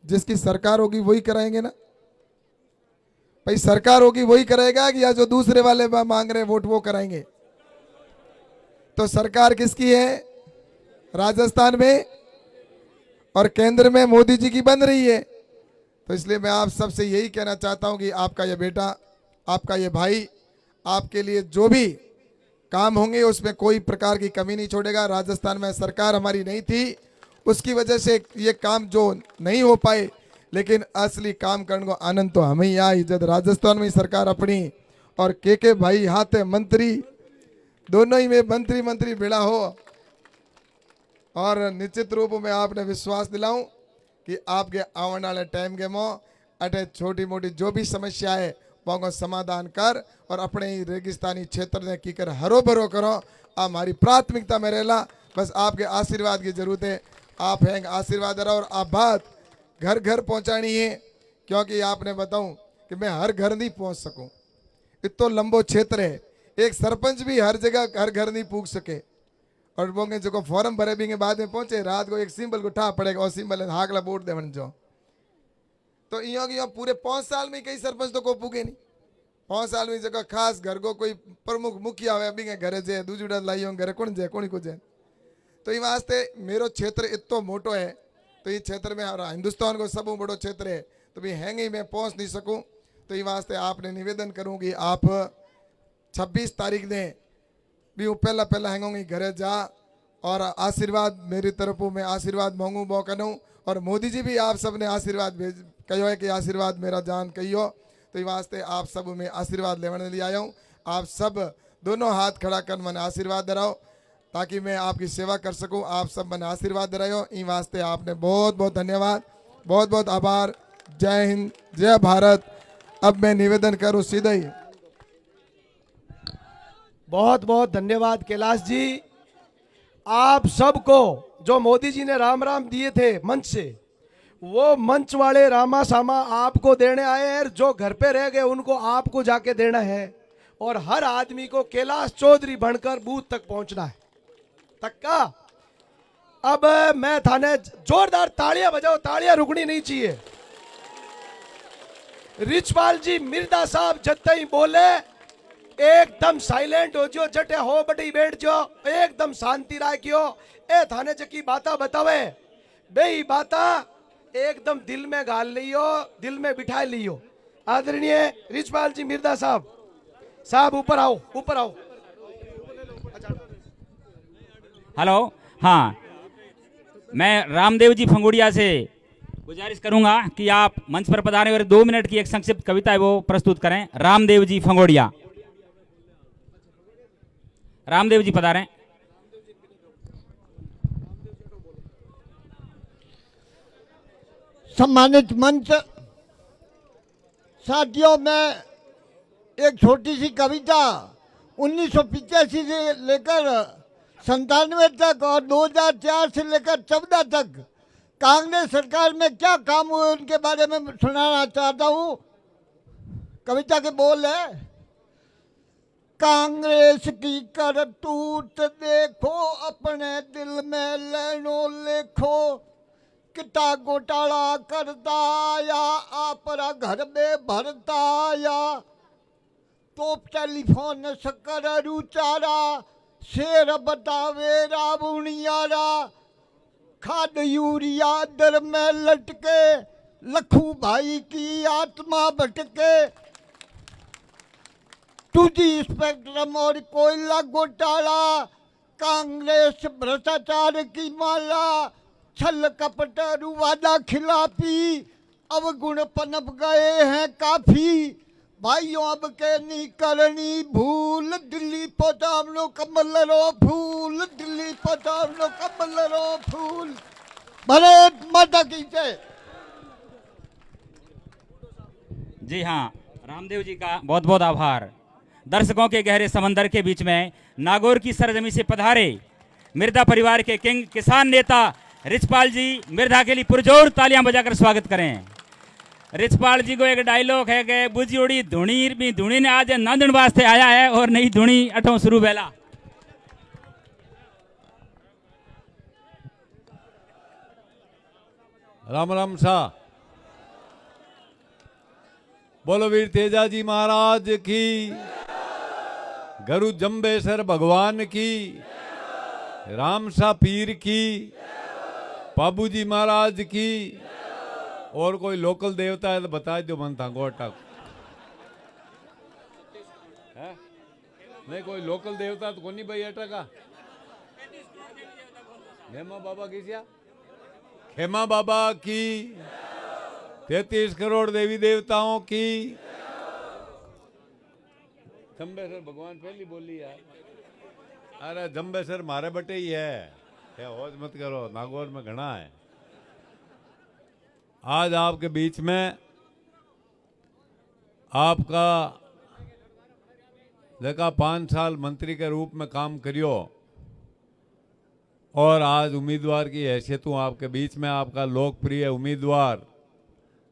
जिसकी सरकार होगी वही कराएंगे ना भाई। सरकार होगी वही करेगा कि या जो दूसरे वाले मांग रहे वोट वो कराएंगे? तो सरकार किसकी है? राजस्थान में और केंद्र में मोदी जी की बन रही है। तो इसलिए मैं आप सबसे यही कहना चाहता हूं कि आपका ये बेटा, आपका ये भाई, आपके लिए जो भी काम होंगे उसमें कोई प्रकार की कमी नहीं छोड़ेगा। राजस्थान में सरकार हमारी नहीं थी, उसकी वजह से ये काम जो नहीं हो पाए, लेकिन असली काम करने को आनंद तो हमें ही आई जब राजस्थान में सरकार अपनी और के भाई हाथ मंत्री, दोनों ही में मंत्री भिड़ा हो। और निश्चित रूप में आपने विश्वास दिलाऊं कि आपके आने वाले टाइम के मो अटे छोटी मोटी जो भी समस्या है वो समाधान कर, और अपने ही रेगिस्तानी क्षेत्र ने की कर हरो भरो करो। हमारी प्राथमिकता में रहला, बस आपके आशीर्वाद की जरूरत है। आप हैं आशीर्वाद रहो, और आप बात घर घर पहुंचानी है, क्योंकि आपने बताऊं कि मैं हर घर नहीं पहुंच सकूं, इतना लंबो क्षेत्र है। एक सरपंच भी हर जगह हर घर नहीं पूछ सके, और वो जो फॉर्म भरे भी के बाद में पहुंचे, रात को एक सिंबल को ठा पड़ेगा, और सिंबल हाकला वोट देवन जो। तो यो पूरे 5 साल में कई सरपंच तो को पूगे नहीं। 5 साल में जगह खास घर को कोई प्रमुख मुखिया हुआ अभी के घरे जे दूजड़ा लाइयो घरे कौन जे कोनी को जे। तो ये वास्ते मेरो क्षेत्र इतो मोटो है, तो ये क्षेत्र में हमारा हिंदुस्तान को सब बड़ो क्षेत्र है, तो भी हैंगे मैं पहुंच नहीं सकूं। तो ये वास्ते आपने निवेदन करूं कि आप 26 तारीख ने भी वो पहला पहला हैंगोंगी घरे जा और आशीर्वाद मेरी तरफों में आशीर्वाद मांगू बो करूँ। और मोदी जी भी आप सब ने आशीर्वाद भेज कहो है कि आशीर्वाद मेरा जान कहियो। तो ये वास्ते आप सब में आशीर्वाद लेने लिए आया हूँ। आप सब दोनों हाथ खड़ा कर मैंने आशीर्वाद दराओ ताकि मैं आपकी सेवा कर सकूं। आप सब मैंने आशीर्वाद दरायो, इन वास्ते आपने बहुत बहुत धन्यवाद, बहुत बहुत आभार। जय हिंद, जय भारत। अब मैं निवेदन करूं सीधा ही। बहुत बहुत धन्यवाद कैलाश जी। आप सबको जो मोदी जी ने राम राम दिए थे मंच से, वो मंच वाले रामा सामा आपको देने आए हैं। जो घर पे रह गए उनको आपको जाके देना है और हर आदमी को कैलाश चौधरी बनकर बूथ तक पहुंचना है तक का। अब मैं थाने जोरदार तालियां बजाओ, तालियां रुकनी नहीं चाहिए। रिचपाल जी मिर्दा साहब जब ही बोले एकदम साइलेंट हो जो, जटे हो बटी बैठ जो, एकदम शांति राखियो। ए थाने जकी बाता बतावे बे बाता एकदम दिल में गाल लियो, दिल में बिठा लियो। आदरणीय रिचपाल जी मिर्दा साहब ऊपर आओ, ऊपर आओ। हेलो, हाँ, मैं रामदेव जी फंगोड़िया से गुजारिश करूंगा कि आप मंच पर पधारें और 2 मिनट की एक संक्षिप्त कविता है वो प्रस्तुत करें। रामदेव जी फंगोड़िया, रामदेव जी पधारें। सम्मानित मंच, साथियों, मैं एक छोटी सी कविता 1985 से लेकर 97 तक और 2004 से लेकर 14 तक कांग्रेस सरकार में क्या काम हुए उनके बारे में सुनाना चाहता हूँ। कविता के बोल है, कांग्रेस की करतूत देखो, अपने दिल में लेनो लेखो, कितना घोटाला करता या आपरा घर में भरता या, तोप टेलीफोन शक्कर रुचारा, शेर बतावे रावुनियारा, खाद यूरिया दर में लटके, लखू भाई की आत्मा भटके, 2G स्पेक्ट्रम और कोयला घोटाला, कांग्रेस भ्रष्टाचार की माला, छल कपट रुवादा खिलाफी, अब गुण पनप गए हैं काफी, भाइयों अब के नी करनी भूल, दिल्ली पहुंचाव लो कमल रो फूल, दिल्ली पहुंचाव लो कमल रो फूल। भारत माता की जय। जी हाँ, रामदेव जी का बहुत बहुत आभार। दर्शकों के गहरे समंदर के बीच में नागौर की सरजमी से पधारे मिर्दा परिवार के किंग किसान नेता रिचपाल जी मिर्दा के लिए पुरजोर तालियां बजाकर स्वागत करें। रिचपाल जी को एक डायलॉग है कि बुझी उड़ी धुनी भी धुनी ने आज नांदन वास्ते आया है और नई धुनी अठों शुरू बेला। राम राम सा बोलो वीर तेजाजी महाराज की, गुरु जम्बेसर भगवान की, राम सा पीर की, बाबू जी महाराज की। और कोई लोकल देवता है तो बता दो मन था गोटा है? नहीं कोई लोकल देवता तो कोनी भाई अटा का खेमा बाबा की क्या? खेमा बाबा की, 33 करोड़ देवी देवताओं की। जम्बेसर भगवान पहली बोली यार। अरे जम्बेसर मारे बटे ही है, होश मत करो, नागौर में घना है। आज आपके बीच में आपका देखा 5 साल मंत्री के रूप में काम करियो और आज उम्मीदवार की हैसियत हूँ आपके बीच में। आपका लोकप्रिय उम्मीदवार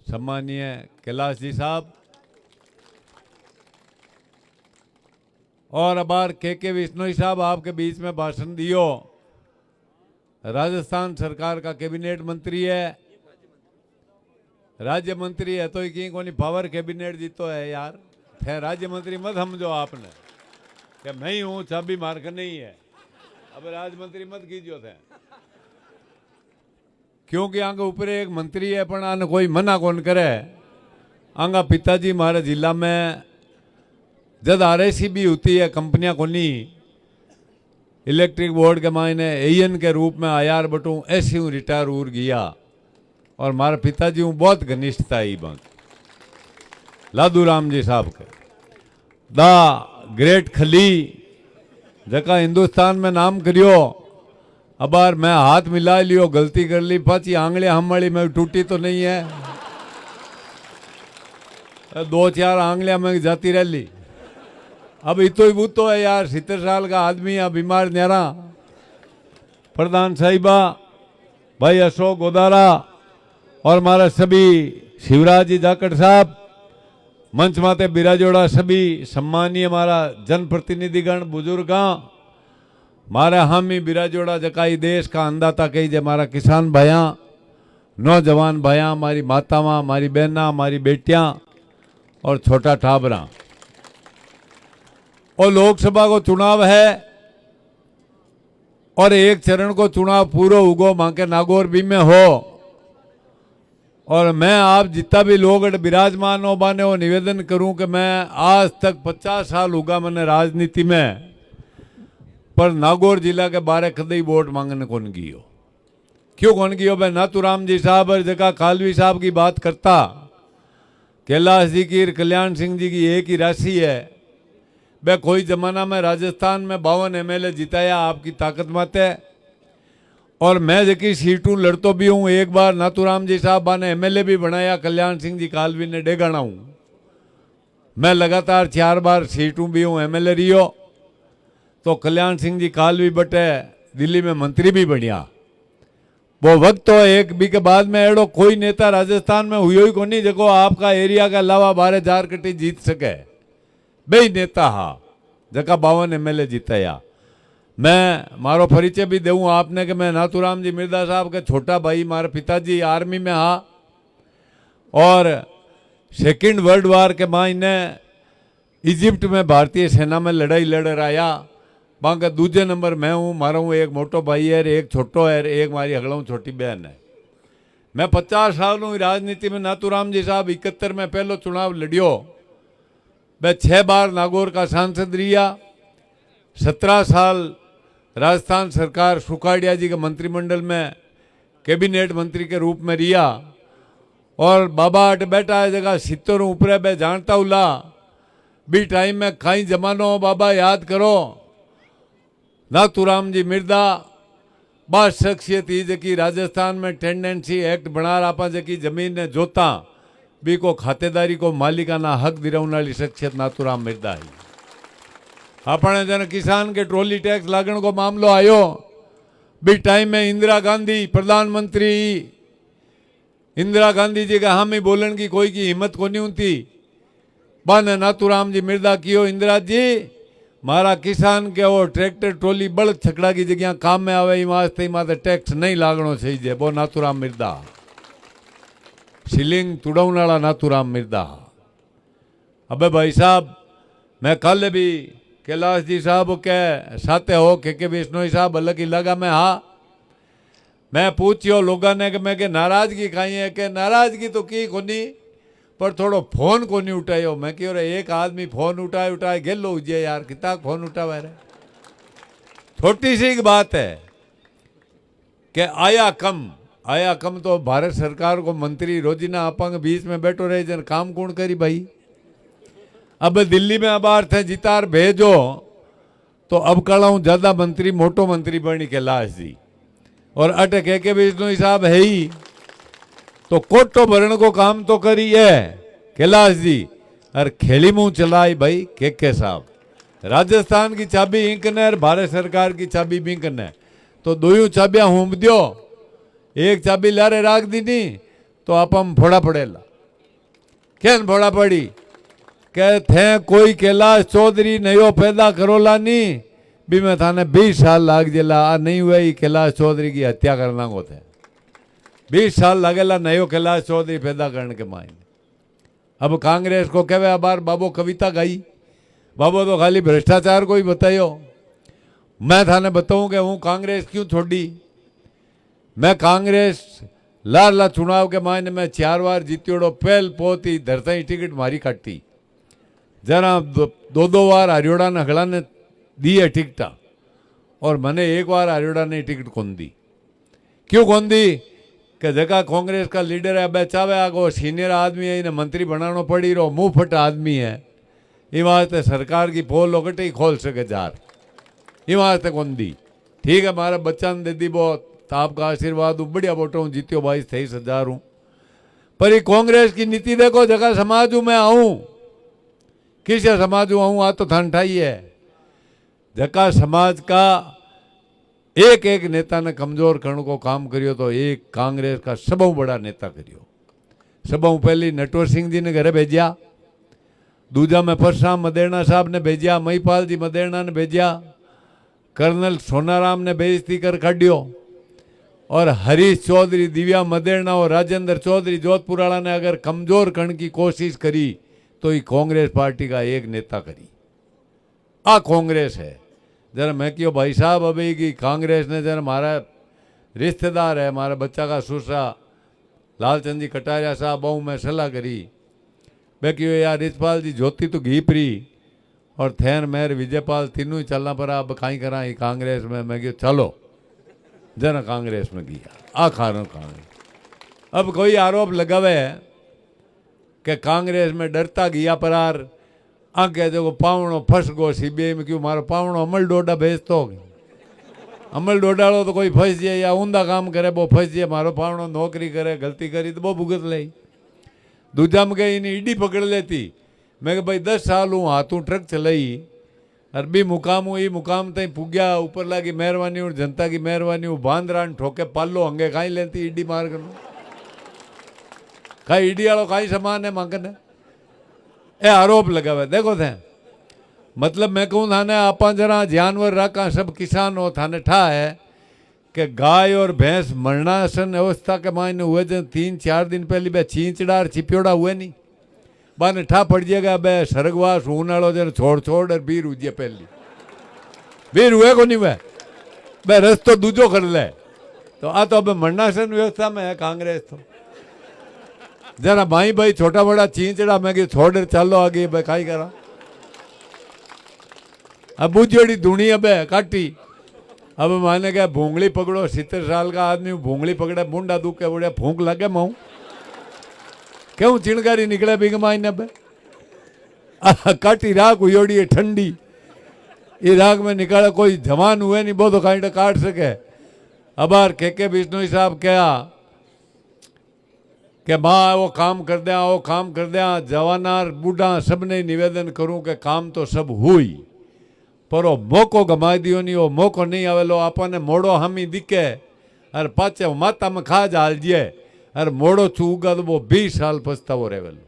सम्मानीय कैलाश जी साहब और अबार के विश्नोई साहब आपके बीच में भाषण दियो। राजस्थान सरकार का कैबिनेट मंत्री है, राज्य मंत्री है, तो की कोनी पावर कैबिनेट जीतो है यार, थे राज्य मंत्री मत समझो आपने कि मैं ही हूँ, चाबी मार कर नहीं है। अब राज्य मंत्री मत कीजियो थे, क्योंकि आगे ऊपर एक मंत्री है पण आने कोई मना कौन करे। आंगा पिताजी हमारे जिला में जब RSC भी होती है, कंपनियां कोनी, इलेक्ट्रिक बोर्ड के मायने AN के रूप में IR बटू ऐसी हूँ रिटायर हो गया। और हमारे पिताजी हूँ बहुत घनिष्ठता ही बात लादू राम जी साहब के दा ग्रेट खली जका हिंदुस्तान में नाम करियो। अब बार मैं हाथ मिला लियो, गलती कर ली, पाची आंगली हमड़ी में टूटी तो नहीं है, 2-4 आंगलियां में जाती रह ली। अब इतो ही बूतो है यार, 70 साल का आदमी है, बीमार न्यारा। प्रधान साहिबा, भाई अशोक गोदारा और हमारा सभी शिवराज जी जाकड़ साहब, मंच माते बिराजोड़ा सभी सम्मानीय हमारा जनप्रतिनिधिगण, बुजुर्ग, हमारे हामी बिराजोड़ा जकाई देश का अंदाता कही जे, हमारा किसान भाइया, नौजवान भाइया, हमारी मातावां, हमारी बहना, हमारी बेटियां और छोटा ठाबरा। और लोकसभा को चुनाव है और एक चरण को चुनाव पूरा उगो मां के नागौर भी में हो। और मैं आप जितना भी लोग विराजमान हो बाने वो निवेदन करूं कि मैं आज तक 50 साल होगा मैंने राजनीति में, पर नागौर जिला के बारे कदई वोट मांगने कौन गियो। क्यों कौन गियो? मैं नाथूराम जी साहब और जगह कालवी साहब की बात करता, कैलाश जी की, कल्याण सिंह जी की एक ही राशि है। वह कोई जमाना में राजस्थान में 52 MLA जिताया आपकी ताकत मत है। और मैं जबकि सीटों लड़तो भी हूँ, एक बार नाथूराम जी साहब ने MLA भी बनाया, कल्याण सिंह जी कालवी ने डेगाना हूँ। मैं लगातार 4 बार सीटों भी हूँ, MLA रियो। तो कल्याण सिंह जी कालवी बटे दिल्ली में मंत्री भी बढ़िया। वो वक्त तो एक भी के बाद में एड़ो कोई नेता राजस्थान में हुई को नहीं जको आपका एरिया के अलावा 12 कटी जीत सके। बे नेता हा जका 52 MLA जीताया। मैं मारो परिचय भी दूँ आपने कि मैं नाथूराम जी मिर्दा साहब के छोटा भाई, मारे पिताजी आर्मी में हा और 2nd वर्ल्ड वार के माँ इन्हें इजिप्ट में भारतीय सेना में लड़ाई लड़ आया। वहाँ का दूसरे नंबर मैं हूँ, मारा हूँ एक मोटो भाई है, एक छोटो है, एक मारी अगलों छोटी बहन है। मैं 50 साल हूँ राजनीति में। नाथूराम जी साहब 71 में पहलो चुनाव लड़ियो। मैं 6 बार नागौर का सांसद रिया, 17 साल राजस्थान सरकार सुखाड़िया जी के मंत्रिमंडल में कैबिनेट मंत्री के रूप में रिया। और बाबा अट बैठा है जगह 70 ऊपर बे जानता उला भी टाइम में कहीं जमानो हो बाबा याद करो। नाथूराम जी मिर्दा बात शख्सियत ही जकी राजस्थान में टेंडेंसी एक्ट बना आपा जकी जमीन ने जोता भी को खातेदारी को मालिकाना हक दिलाने वाली शख्सियत नाथूराम मिर्दा ही। अपने जन किसान के ट्रॉली टैक्स लागण को मामलो आयो भी टाइम में इंदिरा गांधी प्रधानमंत्री, इंदिरा गांधी जी का हामी बोलन की कोई की हिम्मत को नहीं होती। बाने नाथूराम जी मिर्दा कियो, इंदिरा जी मारा किसान के वो ट्रैक्टर ट्रॉली बड़ छकड़ा की जगह काम में आवे वास्ते माते टैक्स नहीं लागणो चाहिए। वो नाथूराम मिर्दा सीलिंग तुड़ाउन वाला नाथूराम मिर्दा। अबे भाई साहब, मैं कल भी कैलाश जी साहब के साथे हो के विष्णु साहब अलग ही लगा में हा मैं पूछियो लोगों ने कि मैं के नाराजगी कहीं है के नाराजगी तो की कोनी पर थोड़ो फोन को नहीं उठायो। मैं क्यों रे एक आदमी फोन उठाए गेलो उजे यार कितना फोन उठावा रे। छोटी सी बात है कि आया कम तो भारत सरकार को मंत्री रोजीना अपंग बीच में बैठो रहे जन काम कौन करी भाई। अब दिल्ली में अबार थे जितार भेजो तो अब कलाऊं ज्यादा मंत्री मोटो मंत्री बनी कैलाश जी और अटके के विष्णु साहब है ही तो कोटो भरण को काम तो करी है कैलाश जी और खेली मुंह चलाई भाई के साहब। राजस्थान की चाबी इंक ने और भारत सरकार की चाबी बिंक ने तो दोनों चाबियां होम दियो। एक चाबी लारे राख दी नहीं तो आप हम फोड़ा पड़ेला क्या फोड़ा पड़ी के थे कोई कैलाश चौधरी नयो पैदा करोला नहीं भी मैं थाने 20 साल लाग जेला आ नहीं हुआ ही कैलाश चौधरी की हत्या करना को थे 20 साल लगेला नयो कैलाश चौधरी पैदा करने के मायने। अब कांग्रेस को कहे बार बाबो कविता गाई, बाबो तो खाली भ्रष्टाचार को ही बतायो। मैं थाने बताऊं कि हूँ कांग्रेस क्यों छोड़ी। मैं कांग्रेस लाला चुनाव के मायने में 4 बार जीत्योड़ो, पहल पोती धरता ही टिकट मारी काटी। जरा दो बार हरियोड़ा ने हगड़ा ने दी है टिकटा, और मैंने 1 बार हरियोड़ा ने टिकट कौन दी। क्यों कौन दी कि जगह कांग्रेस का लीडर है, अब चाहे आगो सीनियर आदमी है, इन्हें मंत्री बनाना पड़ी रो, मुंह फट आदमी है, ये वास्ते सरकार की पोल लोकटे ही खोल सके जार, ये वास्ते कौन दी। ठीक है, हमारे बच्चा ने दे दी, बहुत आपका आशीर्वाद हूँ, बढ़िया वोटों हूँ, जीत्यो 22-23 हूँ। पर ये कांग्रेस की नीति देखो, जगह समाज हूँ मैं आऊँ, किस समाज हूँ आऊँ, आ तो ठंडाई है। जगह समाज का एक एक नेता ने कमजोर करने को काम करियो, तो एक कांग्रेस का सबों बड़ा नेता करियो। सबों पहली नटवर सिंह जी ने घरे भेजा, दूजा में परशुराम मदेरणा साहब ने भेजा, महिपाल जी मदेरणा ने भेजा, कर्नल सोनाराम ने बेइज्जती कर काटियो, और हरीश चौधरी, दिव्या मदेरणा और राजेंद्र चौधरी जोधपुराला ने अगर कमजोर करने की कोशिश करी तो ये कांग्रेस पार्टी का एक नेता करी। आ कांग्रेस है। जरा मैं क्यों भाई साहब, अभी की कांग्रेस ने जरा हमारा रिश्तेदार है, हमारे बच्चा का ससुरा लालचंद जी कटारिया साहब, बहु मैं सलाह करी, मैं क्यों यार रिजपाल जी ज्योति तो घी परी और थैन मेहर विजयपाल तीनों ही चलना पड़ा, अब कहीं करा ही कांग्रेस में। मैं क्यों चलो जरा कांग्रेस में गया, आ खाना कांग्रेस। अब कोई आरोप लगावे कि कांग्रेस में डरता गया परार, आगे जो पावणो फंस गो सीबीआई में, क्यों मारो पावणो अमल डोडा भेजतो, अमल डोडाड़ो तो कोई फंस जाए या ऊंधा काम करे वो फंस जाए, मारो पावणो नौकरी करे गलती करी तो वो भुगत ले। दूजा में गई इन्हें ईडी पकड़ लेती, मैं भाई 10 साल हूँ हाथों ट्रक चलाई, अरबी मुकाम हूँ, ये मुकाम तई पुग्या, ऊपर लागी मेहरबानी हूँ, जनता की मेहरबानी हूँ, बांदरान ठोके पालो हंगे कहीं लेती ईडी मार कर, कहीं ईडी वालों कहीं समान है मांगने, ए आरोप लगावे। देखो थे मतलब मैं कहूँ थाने आप जरा जानवर रखा, सब किसान हो, थाने ठा है कि गाय और भैंस मरणासन अवस्था के मायने हुए थे 3-4 दिन पहले बे चींचड़ा छिपियोड़ा हुए नहीं, बाने ठा पड़ जाएगा बे सरगवास ऊनाड़ो जन छोड़ छोड़ और बीर हुए पहली बीर हुए को नहीं वे बे रस्तो दूजो कर ले। तो आ तो अब मरणासन व्यवस्था में है कांग्रेस। तो जरा भाई भाई छोटा बड़ा चींचड़ा मैं कि छोड़ चलो आगे भाई काई करा, अब बुझड़ी धुनी अब काटी, अब माने क्या भूंगली पकड़ो, 70 साल का आदमी भूंगली पकड़े, मुंडा दुखे बुढ़िया फूंक लगे मऊ क्यों चिणगारी निकले बिग माइन अब काटी राख उड़ी है ठंडी, ये राख में निकाले कोई जवान हुए नहीं, बहुत कांटा काट सके। अब यार के बिश्नोई साहब क्या कि माँ वो काम कर दिया, वो काम कर दिया, जवानार बूढ़ा सबने निवेदन करूं कि काम तो सब हुई पर वो मौको गमा दियो नहीं, वो मौको नहीं आवेलो, आपने मोड़ो हमी दिखे और पाचे माता में खा जाल जिए और मोड़ो चूगा तो वो 20 साल पछतावो रहेवेलो।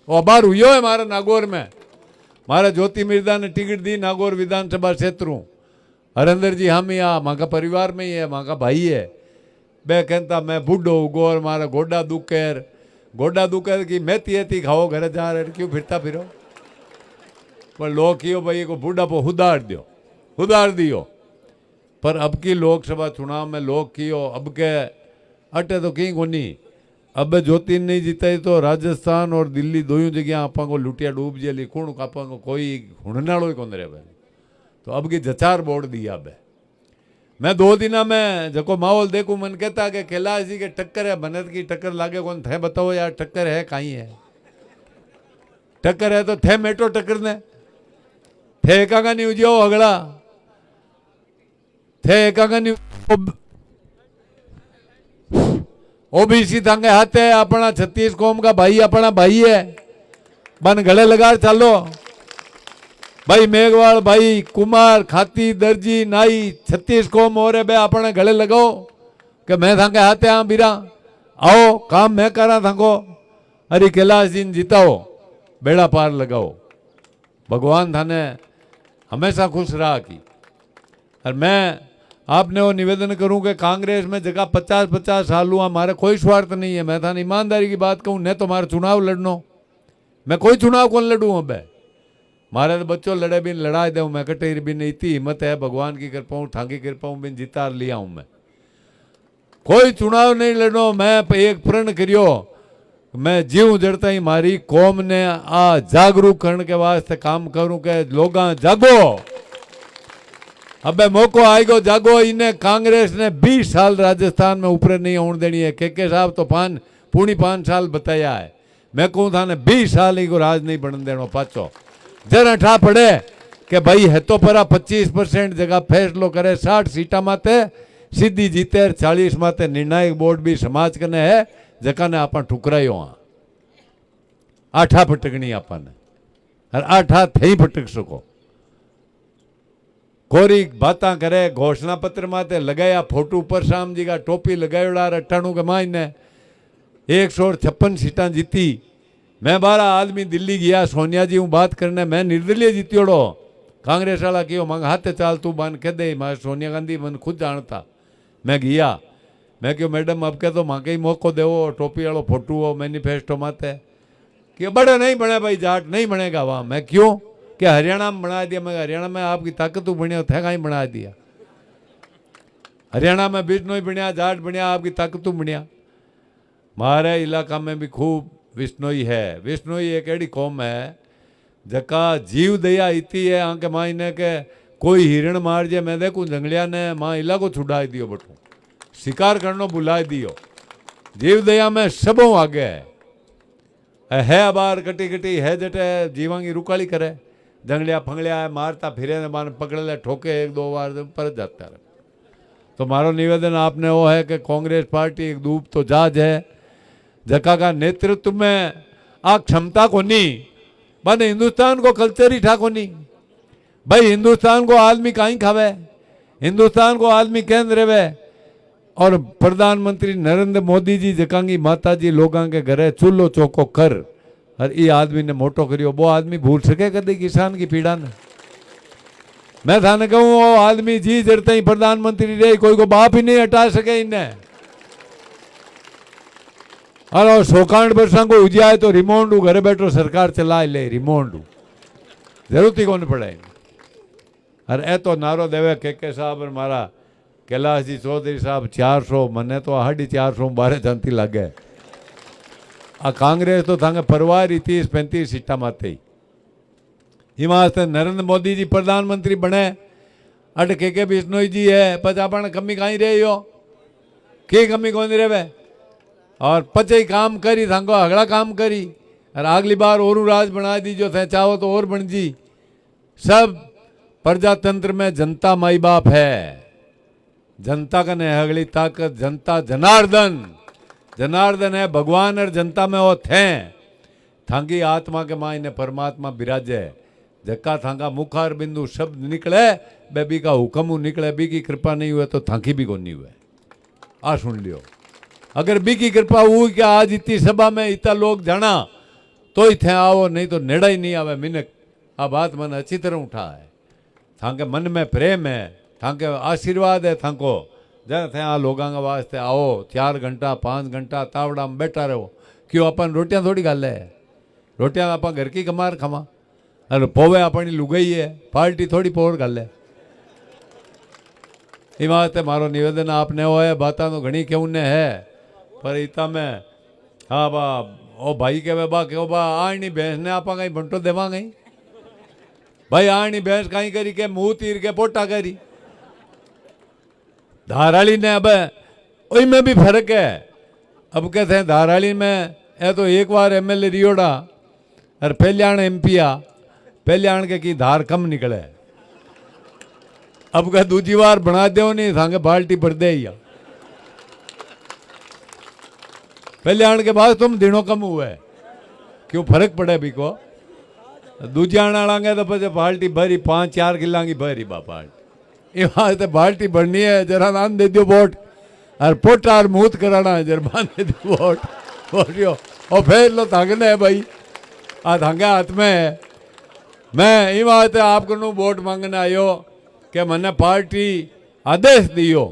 वो बार हुई है मारे नागौर में, मारे ज्योति मिर्जा ने टिकट दी नागौर विधानसभा क्षेत्र, हरेंद्र जी हम यहाँ माँ का परिवार में ही है, माँ का भाई है, बे कहता मैं बूढ़ो उगो और मारा गोडा दुखेर की मेथी एती खाओ घर जा रहे क्यों फिरता फिरो, पर लोग क्यों भाई को बूढ़ा को हुदार दियो। पर अब की लोकसभा चुनाव में लोग कियो अब के अटे तो कहीं को नहीं, अब ज्योति नहीं जीता तो राजस्थान और दिल्ली दोनों जगह आपा को लुटिया डूब जेली कौन आपा को कोई हुड़नाड़ो ही कौन रहे। तो अब की जचार बोर्ड दिया अब मैं 2 दिना में जको माहौल देखूं मन कहता कि कैलाश जी के टक्कर है, भनत की टक्कर लागे कौन थे बताओ यार, टक्कर है कहीं है, टक्कर है तो थे मेट्रो टक्कर ने थे एकागा नहीं उजियो अगला थे एकागा नहीं ओबीसी थांगे हाथ है, अपना 36 कौम का भाई अपना भाई है, बन गले लगा चालो भाई मेघवाल भाई कुमार खाती दर्जी नाई 36 कौम हो रहे बे अपने गले लगाओ कि मैं थांगे हाथे हाँ बीरा आओ काम मैं करा थांको, अरे कैलाश जी जीताओ बेड़ा पार लगाओ, भगवान थाने हमेशा खुश रहा की। और मैं आपने वो निवेदन करूं कि कांग्रेस में जगह 50-50 साल हुआ, हमारे कोई स्वार्थ नहीं है, मैं थाने ईमानदारी की बात कहूँ, न तो हमारा चुनाव लड़नो मैं कोई चुनाव कौन लड़ूँ अब? मारे तो बच्चों लड़े भी लड़ा दूँ मैं, कटेर भी नहीं, इतनी हिम्मत है भगवान की कृपा हूँ, ठाकी कृपा हूँ, बिन जिता लिया हूँ मैं। कोई चुनाव नहीं लड़ो, मैं एक प्रण करियो, मैं जीव जड़ता ही मारी कौम ने आ जागरूक करने के वास्ते काम करूं के लोग जागो। अबे मौको आएगो, जागो। इन्हें कांग्रेस ने 20 साल राजस्थान में ऊपर नहीं होने देनी है। के साहब तो पूरी 5 साल बताया है, मैं कहूँ था ने 20 साल ही को राज नहीं बनने देना पाचो। जरा ठा पड़े कि भाई है तो परा 25% जगह फैसलो करे, 60 सीटा माते सीधी जीते, 40 माते निर्णायक बोर्ड भी समाज कने है, जका ने आप ठुकरायो। आठा पटकनी आपने, और आठा थे पटक सको। कोरी बातें करे, घोषणा पत्र माते लगाया फोटो पर शाम जी का टोपी लगायोड़ा, 98 के मायने 156 सीटा जीती। मैं 12 आदमी दिल्ली गया, सोनिया जी हूँ बात करने, मैं निर्दलीय जीतियोड़ो। कांग्रेस वाला क्यों मंग हाथे चाल तू बन के दे, मैं सोनिया गांधी मन खुद जानता। मैं गया, मैं क्यों मैडम अब के तो माँ के ही मौको दो, टोपी वालों फोटो हो मैनिफेस्टो माते कि बड़े नहीं बने भाई, जाट नहीं बनेगा वहाँ। मैं क्यों कि हरियाणा में बना दिया। मैं हरियाणा में आपकी ताकत बनिया थे, कहीं बना दिया। हरियाणा में बिश्नोई बनिया, जाट बनिया, आपकी ताकत बनिया। हमारे इलाका में भी खूब विश्नोई है। विश्नोई एक ऐसी कौम है जका जीव दया इतनी है आके माँ इन्हें के कोई हिरण मार जाए, मैं देखूँ जंगलिया ने माँ इलाको छुड़ा दियो, बटू शिकार करनो बुला दियो। जीव दया में सबों आगे है अबार कटी कटी है जटे जीवांगी रुकाली करे, जंगलिया फंगलिया है मारता फिरे ने मान पकड़ ले ठोके 1-2 बार पर जाता रहे। तो मारो निवेदन आपने वो है कि कांग्रेस पार्टी एक धूप तो जहाज है, जका का नेतृत्व में आ क्षमता को नहीं, बने हिंदुस्तान को कल्चर ही ठा को नहीं। भाई हिंदुस्तान को आदमी कहीं खावे, हिंदुस्तान को आदमी केंद्र रहे। और प्रधानमंत्री नरेंद्र मोदी जी जकांगी माता जी लोगों के घरे चूल्हो चौको कर, और ये आदमी ने मोटो करियो, वो आदमी भूल सके कभी किसान की पीड़ा ने? मैं थाने कहूँ वो आदमी जी जड़ते ही प्रधानमंत्री रहे, कोई को बाप ही नहीं हटा सके इन्हें। और 100 को उजियाए तो रिमोंड घरे बैठो सरकार चलाए ले, रिमोंड जरूरत ही कौन पड़े। अरे ए तो नारो देवे के साहब और मारा कैलाश जी चौधरी साहब 400, मने तो 450 12 जानती लगे। आ कांग्रेस तो थांगे परवार 30-35 सीटा माते ही। हिमाचल नरेंद्र मोदी जी प्रधानमंत्री बने, अट के बिश्नोई जी है, पच अपन कमी कहीं रही हो, के कमी कौन रहे। और पचे ही काम करी, थांगो अगला काम करी, और अगली बार और राज बना दी, जो थे चाहो तो और बन जी। सब प्रजातंत्र में जनता माई बाप है, जनता का ने अगली ताकत, जनता जनार्दन, जनार्दन है भगवान, और जनता में वो थे। थांगी आत्मा के माँ इन्हें परमात्मा बिराजे, जक्का थांगा मुखार बिंदु शब्द निकले, बेबी का हुक्म निकले, बी की कृपा नहीं हुए तो थांकी भी को नहीं हुए। आ सुन लियो, अगर बी की कृपा हुई कि आज इतनी सभा में इतना लोग जाना तो ही थे आओ, नहीं तो नेड़ा ही नहीं आवे मिनक। आ बात मन अच्छी तरह उठा है, थांके मन में प्रेम है, थांके आशीर्वाद है, थांको जरा थे आ लोगों के वास्ते आओ 4 घंटा 5 घंटा तावड़ा में बैठा रहो। क्यों अपन रोटियां थोड़ी गाले है, रोटियां अपन घर की कमार खमा, अरे पोवे अपनी लुगाई है, पार्टी थोड़ी पोर गाले। ये वास्ते मारो निवेदन आपने वो है, बात तो घनी क्यों ने है, पर इतना में हाँ बा ओ भाई के बा क्यों बा आनी भैंस ने आप कहीं बंटो देवा गई भाई, आनी भैंस कहीं करी के मुंह तीर के पोटा करी। धाराली ने अब में भी फर्क है। अब कहते हैं धाराली में ए तो एक बार MLA रियोड़ा और पहल्याण MP आ, पहल्याण के की धार कम निकले। अब कह दूसरी बार बना दो नहीं, थांगे बाल्टी भर दे ही। पहल्याण के बाद तुम दिनों कम हुए, क्यों फर्क पड़े भी को। दूजे आने तो पचे बाल्टी भरी 5-4 किला की भरी बापा, ये तो बाल्टी भरनी है, जरा नाम दे दियो वोट, और पोटा और मूत कराना है, जरा बांध दे दियो वोट और फिर लो थांगने है भाई, आ थांगे हाथ में है। मैं ये बात है आपको वोट मांगने आयो कि मैंने पार्टी आदेश दियो।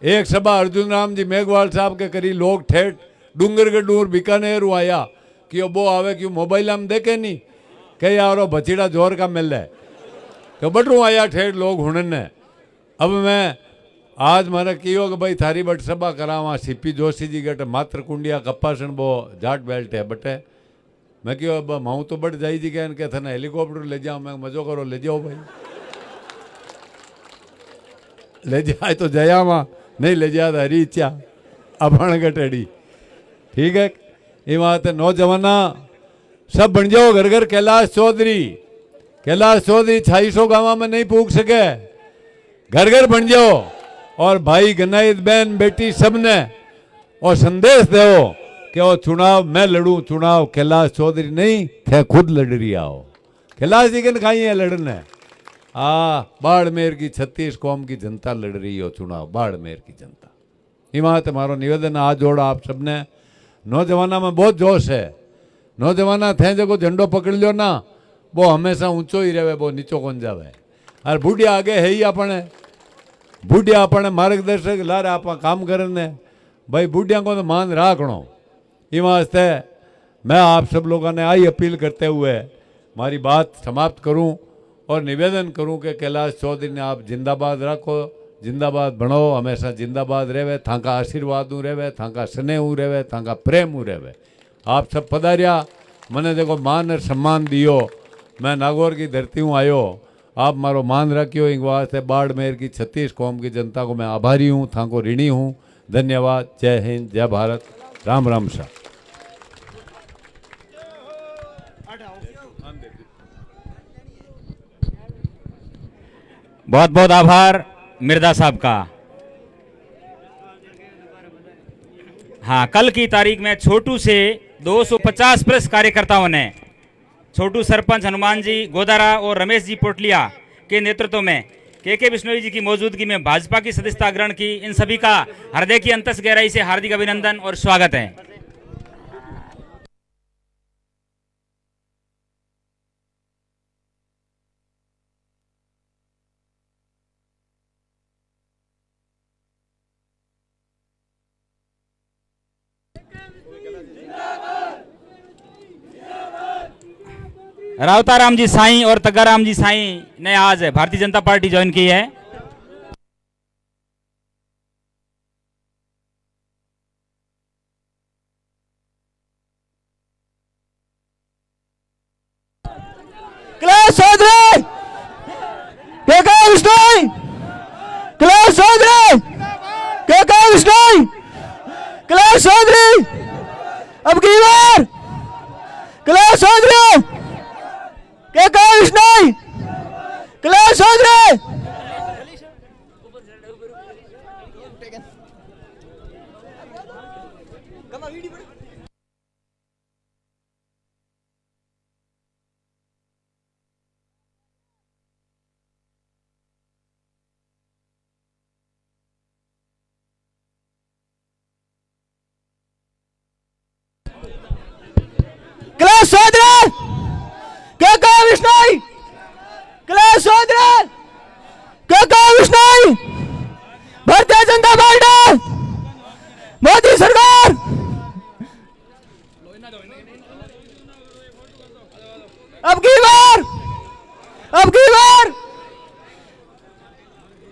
एक सभा अर्जुन राम जी मेघवाल साहब के करी लोग ठेठ डूंगर के डूर बीकानेर आया क्यों बो आवे क्यों मोबाइल हम देखे नहीं कई यारो बचीड़ा जोर का मिल है तो बटरू आया ठेठ लोग हुनने। अब मैं आज मैंने कियो कि भाई थारी बट सभा करावा सीपी जोशी जी गट मात्र कुंडिया कपासन बो जाट बेल्ट है बटे मैं क्यों अब माऊँ तो बट जाई जी के थे हेलीकॉप्टर ले जाओ मैं मजो करो ले जाओ भाई ले जाए तो जया वहाँ नहीं ले जाए तो हरी इच्छा अपण गटेड़ी ठीक है ये बात है। नौजवाना सब बन जाओ घर घर कैलाश चौधरी 2600 गाँव में नहीं पूछ सके घर घर बन जाओ और भाई गनाइत बहन बेटी सबने और संदेश दो कि वो चुनाव मैं लड़ूं चुनाव कैलाश चौधरी नहीं थे खुद लड़ रही आओ कैलाश जी के खाई है लड़ने बाड़मेर की 36 कौम की जनता लड़ रही हो चुनाव बाड़मेर की जनता। ये बात हमारा निवेदन आज जोड़ा आप सबने। नौजवाना में बहुत जोश है नौजवाना थे जो झंडो पकड़ लियो ना वो हमेशा ऊंचो ही रहे वो नीचो कौन जावे और बूढ़िया आगे है ही अपने बूढ़िया अपने मार्गदर्शक लारे आप काम करने भाई बूढ़िया को तो मान राखणो। ये वास्ते मैं आप सब लोगों ने आई अपील करते हुए हमारी बात समाप्त करूं और निवेदन करूं कि कैलाश चौधरी ने आप जिंदाबाद रखो जिंदाबाद बनो हमेशा जिंदाबाद रहे थाका आशीर्वाद रहे थाका स्नेह रहे थाका प्रेम रहे। आप सब पधारिया मैंने देखो मान और सम्मान दियो मैं नागौर की धरती हूँ आयो आप मारो मान रखियो इन वास्ते बाड़मेर की 36 कौम की जनता को मैं आभारी हूँ थाको ऋणी हूँ। धन्यवाद। जय हिंद जय भारत राम राम शाह। बहुत बहुत आभार मिर्जा साहब का। हाँ, कल की तारीख में छोटू से 250 प्लस कार्यकर्ताओं ने छोटू सरपंच हनुमान जी गोदारा और रमेश जी पोटलिया के नेतृत्व में के बिश्नोई जी की मौजूदगी में भाजपा की सदस्यता ग्रहण की। इन सभी का हृदय की अंतस गहराई से हार्दिक अभिनंदन और स्वागत है। रावताराम जी साईं और तग्गाराम जी साईं ने आज भारतीय जनता पार्टी ज्वाइन की है। कैलाश चौधरी विश्नोई कैलाश चौधरी विश्नोई कैलाश चौधरी अब की बार कैलाश चौधरी विश्नोई कैलाश चौधरी कैलाश चौधरी विश्नोई कैलाश चौधरी विश्नोई भारतीय जनता पार्टी मोदी सरकार अब की बार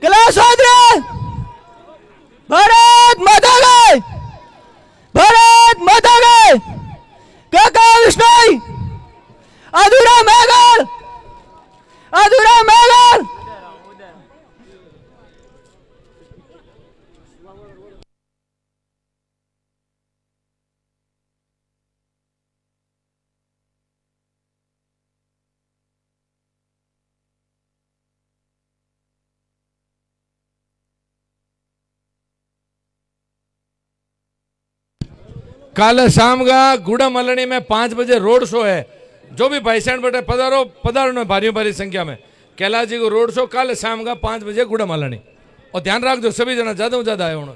कैलाश चौधरी भारत माता की विश्नोई अधूरा मैगल कल शाम का गुड़ा मलनी में 5 बजे रोड शो है। जो भी भाईसैन बेटे पधारो भारी भारी संख्या में कैलाश जी को रोड शो कल शाम का 5 बजे गुड़ा मलनी और ध्यान रख दो सभी जना ज्यादा आए होना।